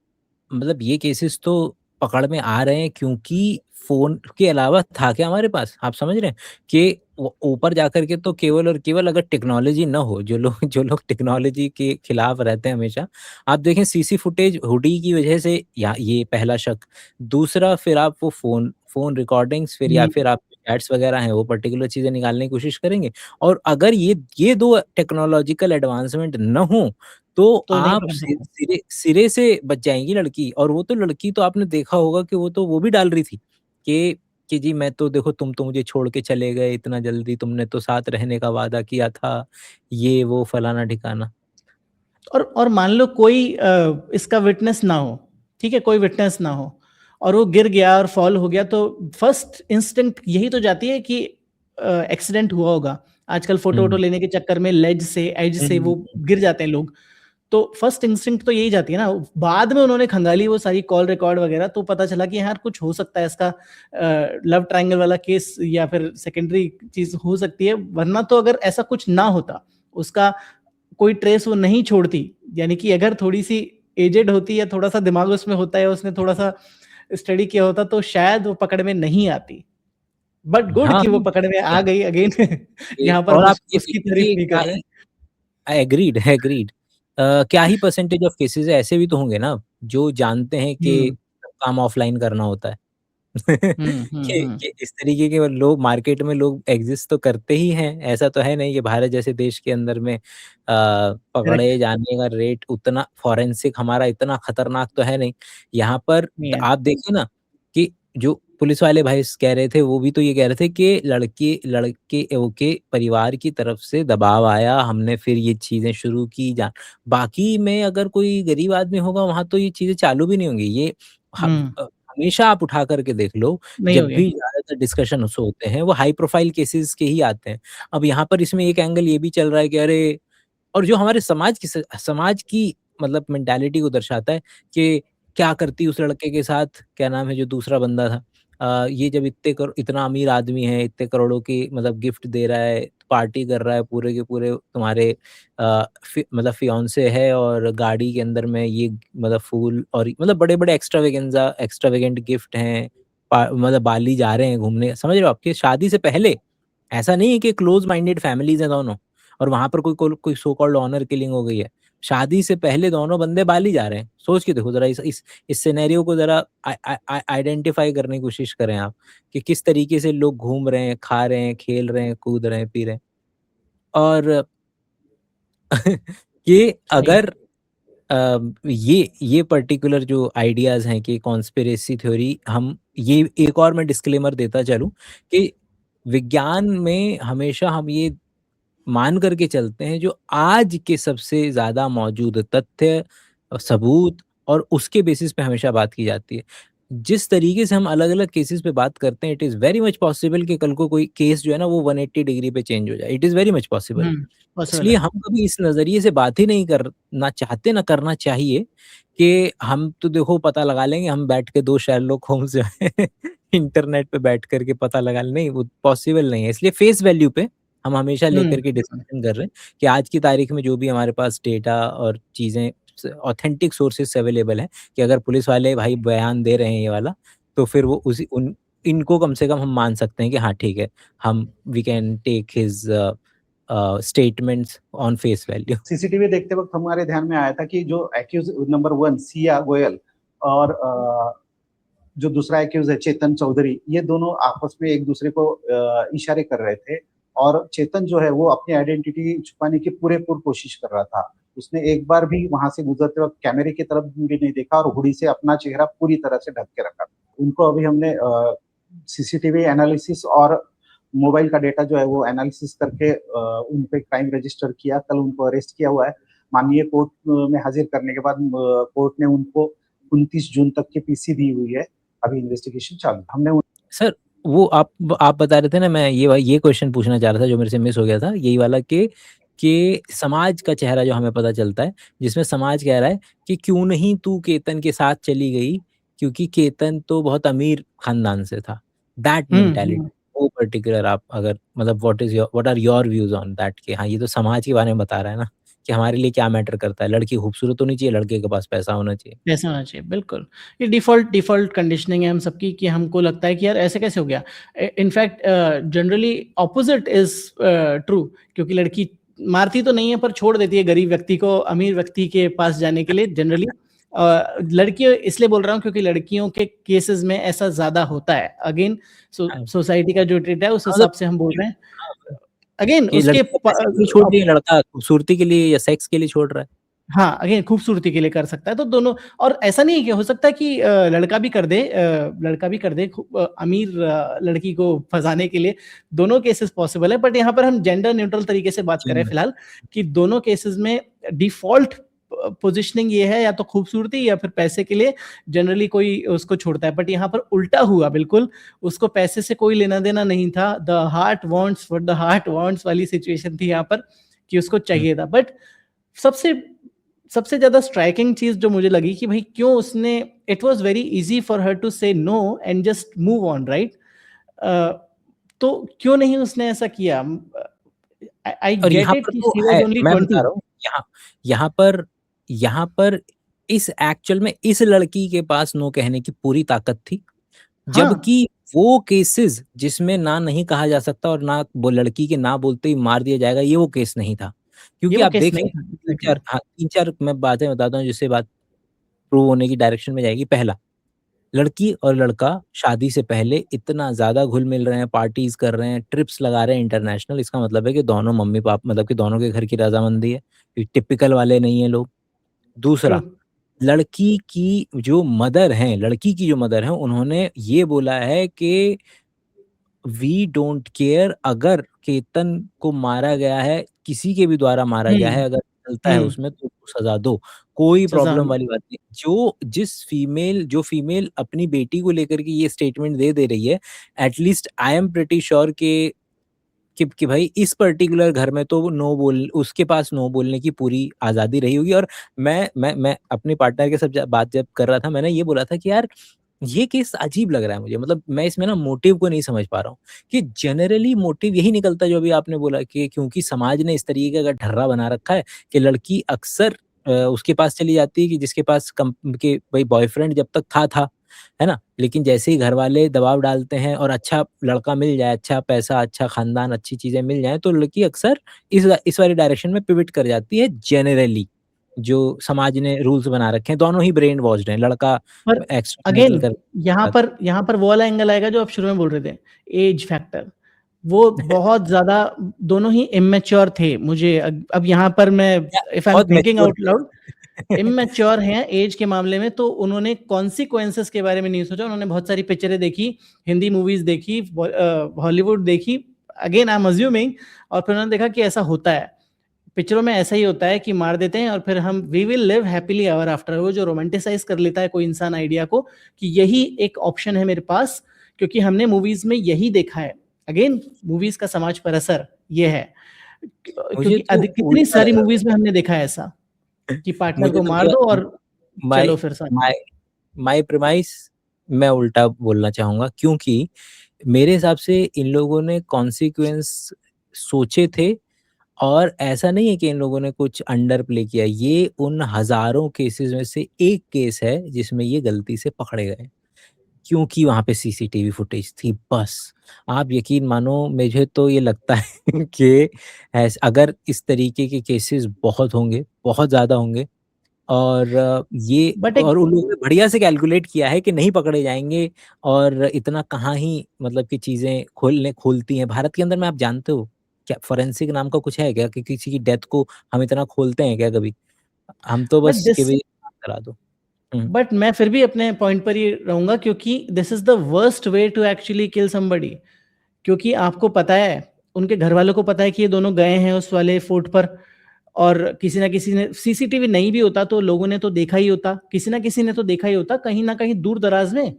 मतलब ये केसेस तो पकड़ में आ रहे हैं क्योंकि फ़ोन के अलावा था क्या हमारे पास? आप समझ रहे हैं? कि ऊपर जाकर के तो केवल और केवल अगर टेक्नोलॉजी ना हो, जो लोग टेक्नोलॉजी के खिलाफ रहते हैं हमेशा, आप देखें सीसी फुटेज हुडी की वजह से, या ये पहला शक। दूसरा, फिर आप वो फ़ोन रिकॉर्डिंग्स, फिर या जी, फिर आप चैट्स वगैरह हैं, वो पर्टिकुलर चीज़ें निकालने की कोशिश करेंगे। और अगर ये 2 टेक्नोलॉजिकल एडवांसमेंट ना हो, तो तो नहीं आप पकड़ सकते। सिरे सिरे से बच जाएँगी लड़की। और वो तो लड़की तो आपने देखा होगा कि वो भी डाल रही थी कि जी मैं तो देखो, तुम तो मुझे छोड़ के चले गए इतना जल्दी, तुमने तो साथ रहने का वादा किया था, ये वो फलाना-ढिकाना। और मान लो कोई इसका विटनेस ना हो, ठीक है? कोई विटनेस ना हो और वो गिर गया और फॉल हो गया, तो फर्स्ट इंस्टिंक्ट यही तो जाती है कि एक्सीडेंट हुआ होगा। आजकल फ़ोटो-वोटो हुँ। लेने के चक्कर में लेज से, एज हुँ, से हुँ, वो हुँ। गिर जाते हैं लोग। तो फर्स्ट इंस्टिंक्ट तो यही जाती है ना। बाद में उन्होंने खंगाली वो सारी कॉल रिकॉर्ड वगैरह, तो पता चला कि यार कुछ हो सकता है इसका, लव ट्रायंगल वाला केस या फिर सेकेंडरी चीज़ हो सकती है। वरना तो अगर ऐसा कुछ ना होता, उसका कोई ट्रेस वो नहीं छोड़ती, यानी कि अगर थोड़ी-सी एजेड होती या थोड़ा-सा दिमाग उसमें होता है, उसने थोड़ा-सा स्टडी किया होता, तो शायद वो पकड़ में नहीं आती। बट गुड हाँ, कि वो पकड़ में आ गई अगेन। ये यहाँ पर और हम आप ये उसकी तारीफ देखिए नहीं क्या कर रहे ही हैं। Agreed, agreed. क्या ही परसेंटेज ऑफ केसेज़ ऐसे भी तो होंगे ना, जो जानते हैं कि हुँ। काम ऑफलाइन करना होता है। हुँ, हुँ, हुँ। कि इस तरीके के लोग मार्केट में लोग एग्ज़िस्ट तो करते ही हैं। ऐसा तो है नहीं कि भारत जैसे देश के अंदर में करेक्ट, पकड़े जाने का रेट उतना फॉरेंसिक हमारा इतना खतरनाक तो है नहीं। यहाँ पर नहीं है। आप देखिए ना कि जो पुलिस वाले भाई कह रहे थे, वो भी तो ये कह रहे थे कि लड़के वो के परिवार की तरफ से दबाव आया, हमने फिर ये चीज़ें शुरू की। बाकी में अगर कोई गरीब आदमी होगा, वहाँ तो ये चीज़ें चालू भी नहीं होंगी। ये ह हुँ, हमेशा आप उठा कर के देख लो, नहीं जब होगी। भी ज़्यादातर डिस्कशन उससे होते हैं, वो हाई प्रोफाइल केसेज़ के ही आते हैं। अब यहाँ पर इसमें एक एंगल ये भी चल रहा है कि अरे, और जो हमारे समाज की मतलब मेंटालिटी को दर्शाता है कि क्या करती उस लड़के के साथ, क्या नाम है जो दूसरा बंदा था। ये जब इतना अमीर आदमी है, इतने करोड़ों की मतलब गिफ्ट दे रहा है, पार्टी कर रहा है, पूरे के पूरे तुम्हारे मतलब फियांसे है, और गाड़ी के अंदर में ये मतलब फूल और मतलब बड़े-बड़े एक्स्ट्रावेगेंट गिफ्ट हैं। मतलब बाली जा रहे हैं घूमने, समझ रहे हो? आपकी शादी से पहले ऐसा नहीं है कि क्लोज़ माइंडेड फैमिलीज़ हैं दोनों, और वहाँ पर कोई सो कॉल्ड ऑनर किलिंग हो गई है। शादी से पहले दोनों बंदे बाली जा रहे हैं। सोच के देखो ज़रा, इस सिनेरियो को ज़रा आइडेंटिफ़ाई करने की कोशिश करें आप, कि किस तरीके से लोग घूम रहे हैं, खा रहे हैं, खेल रहे हैं, कूद रहे हैं, पी रहे हैं। और ये सही। अगर ये पर्टिकुलर जो आइडियाज़ हैं कि कॉन्स्पिरेसी थ्योरी, हम ये एक और मैं डिस्क्लेमर देता चलूँ कि विज्ञान में हमेशा हम ये मान कर के चलते हैं जो आज के सबसे ज़्यादा मौजूद तथ्य, सबूत, और उसके बेसिस पे हमेशा बात की जाती है। जिस तरीके से हम अलग-अलग केसेज़ पे बात करते हैं, it is very much possible कि कल को कोई केस जो है ना वो 180 डिग्री पे चेंज हो जाए। It is very much possible. Hmm, possible इसलिए है। हम कभी इस नज़रिए से बात ही नहीं करना चाहते, ना करना चाहिए कि हम तो देखो पता लगा लेंगे, हम बैठ के 2 शेरलॉक होम्स जो है इंटरनेट पे बैठ कर के पता लगा लें, नहीं, वो पॉसिबल नहीं है। इसलिए फेस वैल्यू पे हम हमेशा हुँ, लेकर के हुँ, डिस्कशन कर रहे हैं कि आज की तारीख में जो भी हमारे पास डेटा और चीज़ें ऑथेंटिक सोर्सेज़ से अवेलेबल है, कि अगर पुलिस वाले भाई बयान दे रहे हैं ये वाला, तो फिर वो उसी उन इनको कम से कम हम मान सकते हैं कि हाँ ठीक है, हम we can take his statements on face value. CCTV देखते वक्त हमारे ध्यान में आया था कि जो एक्यूज नंबर 1 सिया गोयल और जो दूसरा एक्यूज है चेतन चौधरी, ये दोनों आपस में एक दूसरे को इशारे कर रहे थे, और चेतन जो है वो अपनी आइडेंटिटी छुपाने की पूरेपूर कोशिश कर रहा था। उसने एक बार भी वहां से गुजरते वक्त कैमरे की तरफ भी नहीं देखा और हुडी से अपना चेहरा पूरी तरह से ढक के रखा। उनको अभी हमने सीसीटीवी एनालिसिस और मोबाइल का डेटा जो है वो एनालिसिस करके उन पे क्राइम रजिस्टर किया। कल उनको अरेस्ट किया हुआ है। माननीय कोर्ट में हाजिर करने के बाद कोर्ट ने उनको 29 जून तक की पीसी दी हुई है। अभी इन्वेस्टिगेशन चालू है। हमने सर, वो आप बता रहे थे ना, मैं ये क्वेश्चन पूछना चाह रहा था जो मेरे से मिस हो गया था, यही वाला कि समाज का चेहरा जो हमें पता चलता है, जिसमें समाज कह रहा है कि क्यों नहीं तू केतन के साथ चली गई, क्योंकि केतन तो बहुत अमीर खानदान से था। That hmm, mentality, hmm. वो पर्टिकुलर आप अगर मतलब what are your views on that, कि हाँ, ये तो समाज के बारे में बता रहा है ना, कि हमारे लिए क्या मैटर करता है, लड़की खूबसूरत होनी चाहिए, लड़के के पास पैसा होना चाहिए। ऐसा होना चाहिए, बिल्कुल। ये डिफ़ॉल्ट कंडीशनिंग है हम सबकी कि हमको लगता है कि यार ऐसे कैसे हो गया? In fact generally opposite is true, क्योंकि लड़की मारती तो नहीं है पर छोड़ देती है गरीब व्यक्ति को अमीर व्यक्ति के पास जाने के लिए जनरली। लड़कियों इसलिए बोल रहा हूँ क्योंकि लड़कियों के केसेस में ऐसा ज़्यादा होता है। अगेन हाँ। सोसाइटी का जो ट्रीट है उस मतलब हिसाब से हम बोल रहे हैं। हाँ, अगेन कि उसके लड़कियाँ पैसे के लिए छोड़ रही है, लड़का खूबसूरती के लिए या सेक्स के लिए छोड़ रहा है। हाँ, अगेन खूबसूरती के लिए कर सकता है, तो दोनों। और ऐसा नहीं है कि हो सकता है कि लड़का भी कर दे अमीर लड़की को फँसाने के लिए, दोनों केसेस पॉसिबल है। बट यहाँ पर हम जेंडर न्यूट्रल तरीके से बात कर रहे हैं फिलहाल, कि दोनों केसेस में डिफ़ॉल्ट पोज़ीशनिंग ये है या तो खूबसूरती या फिर पैसे के लिए जनरली कोई उसको छोड़ता है। बट यहाँ पर उल्टा हुआ बिल्कुल, उसको पैसे से कोई लेना-देना नहीं था, the heart wants what the heart wants वाली सिचुएशन थी यहाँ पर, कि उसको चाहिए था। बट सबसे ज़्यादा स्ट्राइकिंग चीज़ जो मुझे लगी कि भाई क्यों उसने, it was very easy for her to say no and just move on, right? तो क्यों नहीं उसने ऐसा किया? आई और गेट यहाँ इट पर कि तो शी है, वाज़ ओनली मैं 20। बता रहा हूँ, यहाँ पर इस एक्चुअल में इस लड़की के पास नो कहने की पूरी ताकत थी। हाँ, जबकि वो केसेस जिसमें ना नहीं कहा जा सकता और ना वो लड़की के ना बोलते ही मार दिया जाएगा, ये वो केस नहीं था। ये क्योंकि वो आप केस देखें नहीं था, एग्ज़ैक्टली। 3-4 मैं बातें बताता हूँ जिससे बात प्रूव होने की डायरेक्शन में जाएगी। पहला, लड़की और लड़का शादी से पहले इतना ज़्यादा घुल-मिल रहे हैं, पार्टीज़ कर रहे हैं, ट्रिप्स लगा रहे हैं इंटरनेशनल, इसका मतलब है कि दोनों मम्मी-पाप मतलब कि दोनों के घर की रज़ामंदी है। ये टिपिकल वाले नहीं हैं लोग। ट्रू। दूसरा, लड़की की जो मदर हैं, उन्होंने ये बोला है कि वी डोंट केयर अगर केतन को मारा गया है, किसी के भी द्वारा मारा हुँ, गया है, अगर चलता है हुँ, उसमें तो उसको सज़ा दो। कोई सज़ा प्रॉब्लम वाली बात नहीं। जो फीमेल अपनी बेटी को लेकर के ये स्टेटमेंट दे रही है, at least I am pretty sure कि भाई इस पर्टिकुलर घर में तो उसके पास नो बोलने की पूरी आज़ादी रही होगी। और मैं अपने पार्टनर के साथ बात जब कर रहा था, मैंने ये बोला था कि यार ये केस अजीब लग रहा है मुझे, मतलब मैं इसमें ना मोटिव को नहीं समझ पा रहा हूँ कि जनरली मोटिव यही निकलता है जो अभी आपने बोला कि क्योंकि समाज ने इस तरीके का ढर्रा बना रखा है कि लड़की अक्सर उसके पास चली जाती है कि जिसके पास के भाई बॉयफ्रेंड जब तक था, है ना? लेकिन जैसे ही घर वाले दबाव डालते हैं और अच्छा लड़का मिल जाए, अच्छा पैसा, अच्छा खानदान, अच्छी चीज़ें मिल जाएँ, तो लड़की अक्सर इस वाली डायरेक्शन में पिवट कर जाती है जनरली, जो समाज ने रूल्स बना रखे हैं। दोनों ही ब्रेन वॉश्ड हैं, लड़का पर एक्स्ट्रामैरिटल अगेन कर यहाँ पर वो वाला एंगल आएगा जो आप शुरू में बोल रहे थे, एज फैक्टर। वो बहुत ज़्यादा, दोनों ही इमैच्योर थे। मुझे अब यहाँ पर मैं, इफ आई एम बहुत थिंकिंग मैच्योर आउट लाउड, थे। इमैच्योर हैं एज के मामले में, तो उन्होंने कॉन्सिक्वेंसेस के बारे में नहीं सोचा। उन्होंने बहुत सारी पिक्चरें देखी, हिंदी मूवीज़ देखी, हॉलीवुड देखी, अगेन आई एम अज्यूमिंग, और फिर उन्होंने देखा कि ऐसा होता है। पिक्चरों में ऐसा ही होता है कि मार देते हैं और फिर हम we will live happily ever after. वो जो रोमांटिसाइज कर लेता है कोई इंसान आइडिया को कि यही एक ऑप्शन है मेरे पास, क्योंकि हमने मूवीज में यही देखा है। अगेन मूवीज का समाज पर असर ये है, मुझे क्योंकि तो कितनी उल्टा सारी लगा। मूवीज में हमने देखा है ऐसा कि पार्टनर मुझे को तो मार क्या दो और माय चलो फिर साथ में। माय माय प्रेमाइस मैं उल्टा बोलना चाहूँगा, क्योंकि मेरे हिसाब से इन लोगों ने कॉन्सिक्वेंस सोचे थे और ऐसा नहीं है कि इन लोगों ने कुछ अंडर प्ले किया। ये उन हज़ारों केसेज़ में से एक केस है जिसमें ये गलती से पकड़े गए, क्योंकि वहाँ पे सीसीटीवी फुटेज थी बस। आप यकीन मानो, मुझे तो ये लगता है कि अगर इस तरीके के केसेज़ बहुत होंगे, बहुत ज़्यादा होंगे और बट एक, और उन लोगों ने बढ़िया से कैलकुलेट किया है कि नहीं पकड़े जाएँगे और इतना कहाँ ही मतलब कि चीज़ें खोलती हैं। भारत के अंदर में आप जानते हो, क्या फोरेंसिक नाम का कुछ है क्या कि किसी की डेथ को हम इतना खोलते हैं क्या कभी? हम तो बट बस कि दिस भई करा दो। हुँ। बट मैं फिर भी अपने पॉइंट पर ही रहूंगा, क्योंकि this is the worst way to actually kill somebody. क्योंकि आपको पता है, उनके घर वालों को पता है कि ये दोनों गए हैं उस वाले फोर्ट पर, और किसी ना किसी ने, सीसीटीवी नहीं भी होता तो लोगों ने तो देखा ही होता, किसी ना किसी ने तो देखा ही होता कहीं ना कहीं दूर दराज में।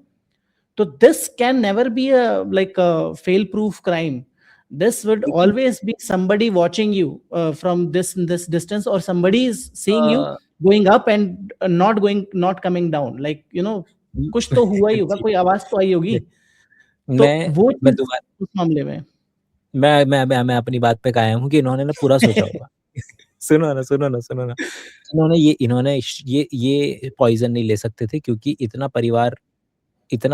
तो this can never be like fail proof crime. This would लेकिन always be somebody watching you from this distance, or somebody is seeing you a, going up and not coming down, like कुछ तो हुआ ही होगा, जी, कोई आवाज तो आई होगी। तो वो मैं चीज दोबारा उस मामले में। मैं अपनी बात पे कायम हूँ कि इन्होंने ना पूरा सोचा होगा। सुनो ना। इन्होंने ये पॉइज़न नहीं ले सकते थे क्योंकि इतना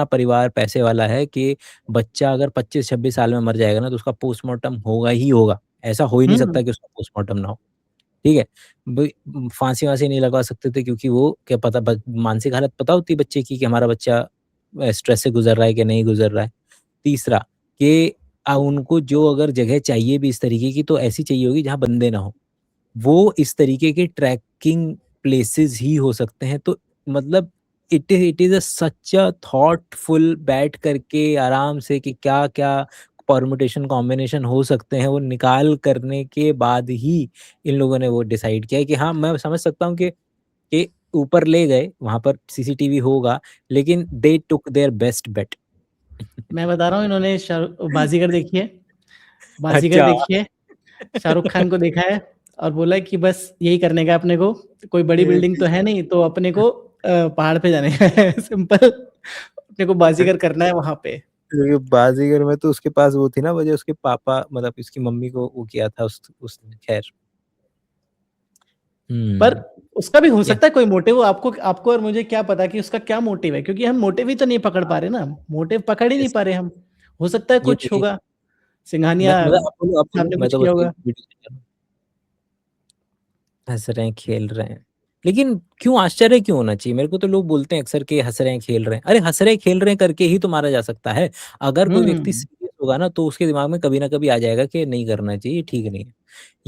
परिवार पैसे वाला है कि बच्चा अगर 25-26 साल में मर जाएगा ना तो उसका पोस्टमार्टम होगा ही होगा। ऐसा हो ही नहीं सकता कि उसका पोस्टमार्टम ना हो। ठीक है? फांसी-वांसी नहीं लगवा सकते थे क्योंकि वो क्या पता मानसिक हालत पता होती है बच्चे की कि हमारा बच्चा स्ट्रेस से गुज़र रहा है कि नहीं गुज़र रहा है। तीसरा कि उनको जो अगर जगह चाहिए भी इस तरीके की तो ऐसी चाहिए होगी जहाँ बंदे ना हों। वो इस तरीके के ट्रैकिंग प्लेसेस ही हो सकते हैं। तो मतलब it is such a thoughtful बैठ करके आराम से कि क्या-क्या परम्यूटेशन कॉम्बिनेशन हो सकते हैं, वो निकाल करने के बाद ही इन लोगों ने वो डिसाइड किया है कि हाँ, मैं समझ सकता हूँ कि ऊपर ले गए, वहाँ पर सीसीटीवी होगा, लेकिन दे टूक देयर बेस्ट बेट। मैं बता रहा हूँ इन्होंने बाजीगर देखी है, अच्छा। शाहरुख खान को देखा है और बोला कि बस यही करने का अपने को, कोई बड़ी बिल्डिंग तो है नहीं, तो अपने को पहाड़ पे जाने का है सिंपल, अपने को बाजीगर करना है वहाँ पे। क्योंकि बाजीगर में तो उसके पास वो थी ना वजह उसके पापा मतलब उसकी मम्मी को वो किया था उसने खैर। पर उसका भी हो क्या? सकता है कोई मोटिव हो, आपको और मुझे क्या पता कि उसका क्या मोटिव है, क्योंकि हम मोटिव ही तो नहीं पकड़ पा रहे ना, मोटिव पकड़ ही नहीं Yes, पा रहे हम। हो सकता है ये कुछ होगा, सिंघानिया आप साहब बोलो ने मैं कुछ तो किया बस वही होगा। वीडियो देख रहा हूँ। हँस रहे हैं, खेल रहे हैं। लेकिन क्यों आश्चर्य क्यों होना चाहिए? मेरे को तो लोग बोलते हैं अक्सर कि हँस रहे हैं, खेल रहे हैं। अरे हँस रहे हैं, खेल रहे हैं करके ही तो मारा जा सकता है। अगर कोई व्यक्ति हुँ, सीरियस होगा ना तो उसके दिमाग में कभी न कभी आ जाएगा कि नहीं करना चाहिए, ये ठीक नहीं है।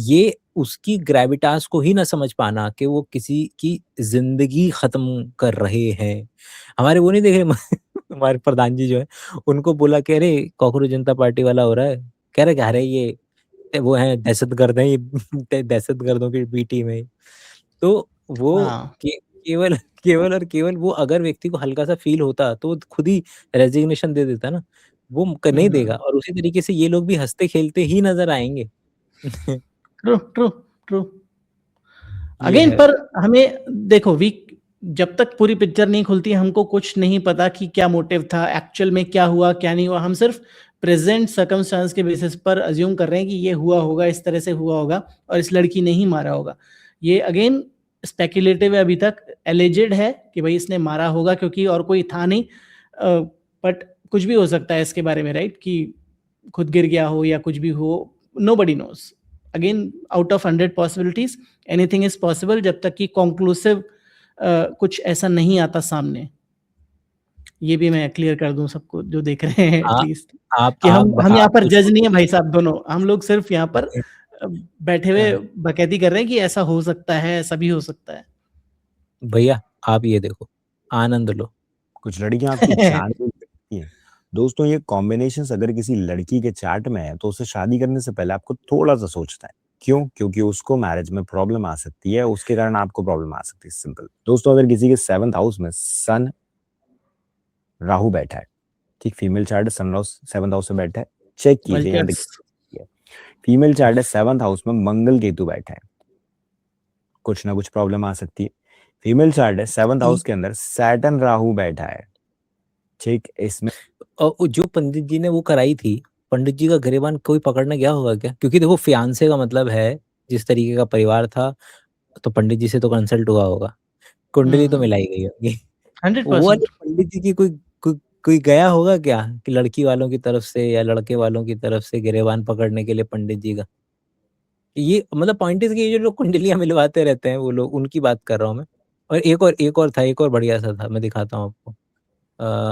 ये उसकी ग्रेविटास को ही ना समझ पाना कि वो किसी की ज़िंदगी ख़त्म कर रहे हैं। हमारे वो नहीं देख रहे हमारे प्रधान जी जो हैं, उनको बोला कि अरे कॉकरोच जनता पार्टी वाला हो रहा है। कह रहे कि अरे ये वो हैं दहशतगर्द हैं ये दहशतगर्दों की बी टीम है। तो वो हाँ। के केवल केवल और केवल वो अगर व्यक्ति को हल्का-सा फ़ील होता तो वो खुद ही रेज़िग्नेशन दे देता ना। वो नहीं देगा हुँ, और उसी तरीके से ये लोग भी हँसते-खेलते ही नज़र आएँगे। True, true, true. ये अगेन है। पर हमें देखो जब तक पूरी पिक्चर नहीं खुलती हमको कुछ नहीं पता कि क्या मोटिव था, एक्चुअल में क्या हुआ, क्या नहीं हुआ। हम सिर्फ प्रेज़ेंट सर्कमस्टेंस के बेसिस पर अज़्यूम कर रहे हैं कि ये हुआ होगा, इस तरह से हुआ होगा और इस लड़की ने ही मारा होगा। ये अगेन स्पेक्युलेटिव है अभी तक, एलिजेड है कि भई इसने मारा होगा क्योंकि और कोई था नहीं। बट कुछ भी हो सकता है इसके बारे में, राइट? कि खुद गिर गया हो या कुछ भी हो, nobody nose. Again out of 100 possibilities anything is possible जब तक कि कॉन्क्लूसिव कुछ ऐसा नहीं आता सामने। ये भी मैं क्लियर कर दूँ सबको जो देख रहे हैं आ एटलीस्ट, आप कि आप हम यहाँ आप पर जज बिल्कुल नहीं है भाई साहब दोनों। हम लोग सिर्फ यहाँ पर बैठे हुए हाँ, बकैती कर रहे हैं कि ऐसा हो सकता है, ऐसा भी हो सकता है। भैया आप ये देखो, आनंद लो। कुछ लड़कियां आपकी जान भी सकती हैं। दोस्तों ये कॉम्बिनेशंस अगर किसी लड़की के चार्ट में है तो उसे शादी करने से पहले आपको थोड़ा सा सोचना है। क्यों? क्योंकि उसको मैरिज में प्रॉब्लम आ सकती है, उसके कारण आपको प्रॉब्लम आ सकती है। सिंपल। दोस्तों अगर किसी के 7th हाउस में सन राहु बैठा है, ठीक फीमेल चार्ट सन 7th हाउस में बैठा है, चेक कीजिए यहाँ मल्टीवर्स। देखिए। फीमेल चार्ट है 7th हाउस में मंगल केतु बैठा है, कुछ ना कुछ प्रॉब्लम आ सकती है। फीमेल चार्ट है 7th हाउस के अंदर सैटर्न राहु बैठा है, ठीक इसमें जो पंडित जी ने वो कराई थी, पंडित जी का गिरेबान कोई पकड़ने गया होगा क्या? क्योंकि देखो फियांसे का मतलब है, जिस तरीके का परिवार था, तो पंडित जी से तो कंसल्ट हुआ होगा। कुंडली तो हुँ, मिलाई गई होगी। वो वाले 100%। पंडित जी की कोई गया होगा क्या? कि लड़की वालों की तरफ से या लड़के वालों की तरफ से गिरेबान पकड़ने के लिए पंडित जी का? ये मतलब पॉइंट इज़ कि ये जो लोग कुंडलियाँ मिलवाते रहते हैं वो लोग, उनकी बात कर रहा हूँ मैं। और एक और बढ़िया-सा था, मैं दिखाता हूँ आपको।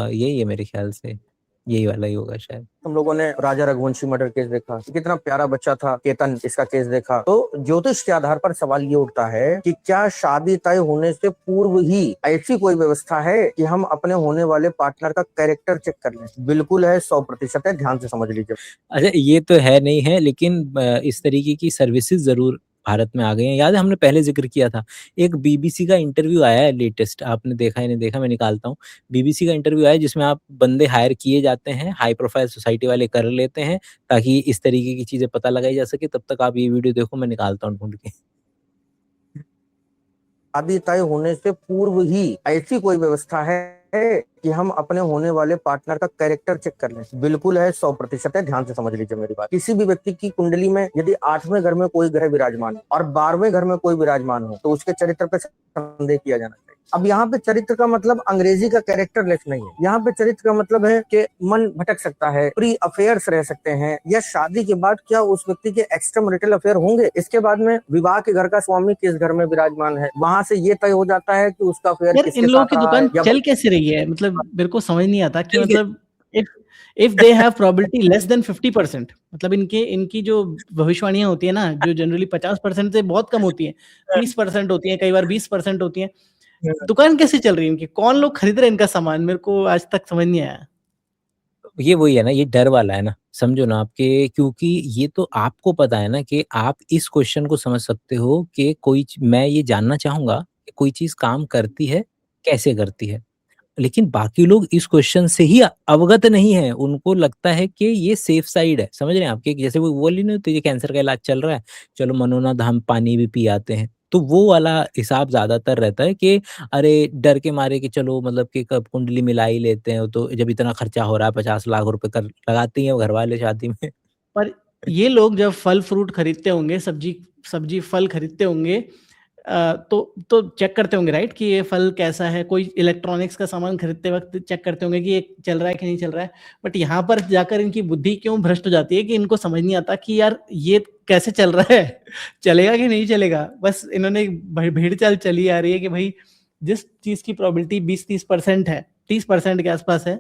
यही है मेरे ख्याल से, यही वाला ही होगा शायद। हम लोगों ने राजा रघुवंशी मर्डर केस देखा, कितना प्यारा बच्चा था केतन, इसका केस देखा। तो ज्योतिष के आधार पर सवाल ये उठता है कि क्या शादी तय होने से पूर्व ही ऐसी कोई व्यवस्था है कि हम अपने होने वाले पार्टनर का कैरेक्टर चेक कर लें? बिल्कुल है, 100% है, ध्यान से समझ लीजिए। अच्छा ये तो है नहीं है लेकिन इस तरीके की सर्विसेज़ ज़रूर भारत में आ गई हैं। याद है हमने पहले ज़िक्र किया था, एक बीबीसी का इंटरव्यू आया है लेटेस्ट, आपने देखा या नहीं देखा मैं निकालता हूँ। बीबीसी का इंटरव्यू आया है जिसमें आप बंदे हायर किए जाते हैं, हाई प्रोफाइल सोसाइटी वाले कर लेते हैं, ताकि इस तरीके की चीज़ें पता लगाई जा सके। तब तक आप ये वीडियो देखो, मैं निकालता हूँ ढूँढ के। शादी तय होने से पूर्व ही ऐसी कोई व्यवस्था है कि हम अपने होने वाले पार्टनर का कैरेक्टर चेक कर लें। बिल्कुल है, 100% है। ध्यान से समझ लीजिए मेरी बात। किसी भी व्यक्ति की कुंडली में यदि 8वें घर में कोई ग्रह विराजमान हो और 12वें घर में कोई विराजमान हो तो उसके चरित्र पर संदेह किया जाना चाहिए। अब यहाँ पे चरित्र का मतलब अंग्रेजी का कैरेक्टर लेस नहीं है। यहाँ पे चरित्र का मतलब है कि मन भटक सकता है, प्री अफेयर्स रह सकते हैं, या शादी के बाद क्या उस व्यक्ति के एक्स्ट्रा मैरिटल अफेयर होंगे। इसके बाद में विवाह के घर का स्वामी किस घर में विराजमान है, वहां से ये तय हो जाता है कि उसका अफेयर यार किसके इन लोगों साथ की रहा है। दुकान या चल कैसे रही है? मतलब मेरे को समझ नहीं आता कि चल के- मतलब if they have probability less than 50%, मतलब इनकी जो भविष्यवाणियां होती है ना, जो जनरली 50% से बहुत कम होती है, 30% होती है, कई बार 20% होती है, दुकान कैसे चल रही है इनकी? कौन लोग खरीद रहे हैं इनका सामान? मेरे को आज तक समझ नहीं आया। ये वही है ना, ये डर वाला है ना, समझो ना आपके, क्योंकि ये तो आपको पता है ना कि आप इस क्वेश्चन को समझ सकते हो कि मैं ये जानना चाहूंगा कि कोई चीज काम करती है, कैसे करती है, लेकिन बाकी लोग इस क्वेश्चन से ही अवगत नहीं है। उनको लगता है कि ये सेफ साइड है, समझ रहे हैं आपके, जैसे वो बोली ना, तो ये कैंसर का इलाज चल रहा है, चलो मनोनाथ हम पानी भी पी आते हैं, तो वो वाला हिसाब ज्यादातर रहता है कि अरे डर के मारे कि चलो मतलब कि कब कुंडली मिला ही लेते हैं, तो जब इतना खर्चा हो रहा है 50 लाख रुपए कर लगाते ही हैं घर वाले शादी में। पर ये लोग जब फल फ्रूट खरीदते होंगे, सब्जी फल खरीदते होंगे, तो चेक करते होंगे राइट कि ये फल कैसा है। कोई इलेक्ट्रॉनिक्स का सामान खरीदते वक्त चेक करते होंगे कि ये चल रहा है कि नहीं चल रहा है। बट यहाँ पर जाकर इनकी बुद्धि क्यों भ्रष्ट हो जाती है कि इनको समझ नहीं आता कि यार ये कैसे चल रहा है, चलेगा कि नहीं चलेगा। बस इन्होंने भेड़ चाल चली आ रही है कि भाई जिस चीज की प्रोबेबिलिटी 20-30% है, 30% के आसपास है,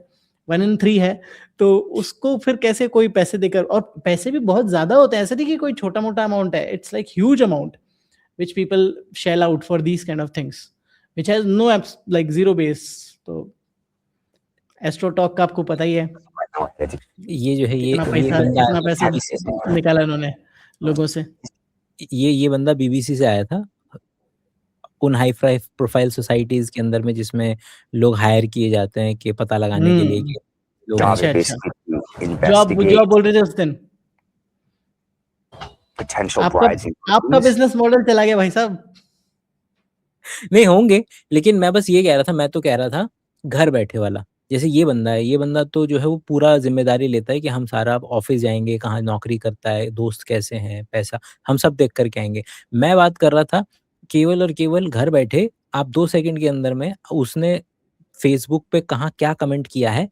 1 in 3 है, तो उसको फिर कैसे कोई पैसे देकर, और पैसे भी बहुत ज्यादा होते हैं, ऐसे नहीं कि कोई छोटा मोटा अमाउंट है, it's like huge amount which people shell out for these kind of things which has no like zero base। तो एस्ट्रो टॉक का आपको पता ही है ये जो है कितना पैसा BBC से निकाला इन्होंने लोगों से। ये बंदा बीबीसी से आया था, उन हाई प्रोफाइल सोसाइटीज के अंदर में जिसमें लोग हायर किए जाते हैं कि पता लगाने के लिए कि लोग अच्छा जॉब बोल रहे थे उस दिन। आपका बिजनेस मॉडल चला गया भाई साहब। नहीं होंगे, लेकिन मैं बस ये कह रहा था, मैं तो कह रहा था घर बैठे वाला, जैसे ये बंदा है, ये बंदा तो जो है वो पूरा जिम्मेदारी लेता है कि हम सारा ऑफिस जाएंगे, कहाँ नौकरी करता है, दोस्त कैसे हैं, पैसा हम सब देख करके आएंगे। मैं बात कर रहा था केवल और केवल घर बैठे आप 2 सेकंड के अंदर में उसने फेसबुक पे कहाँ क्या कमेंट किया है,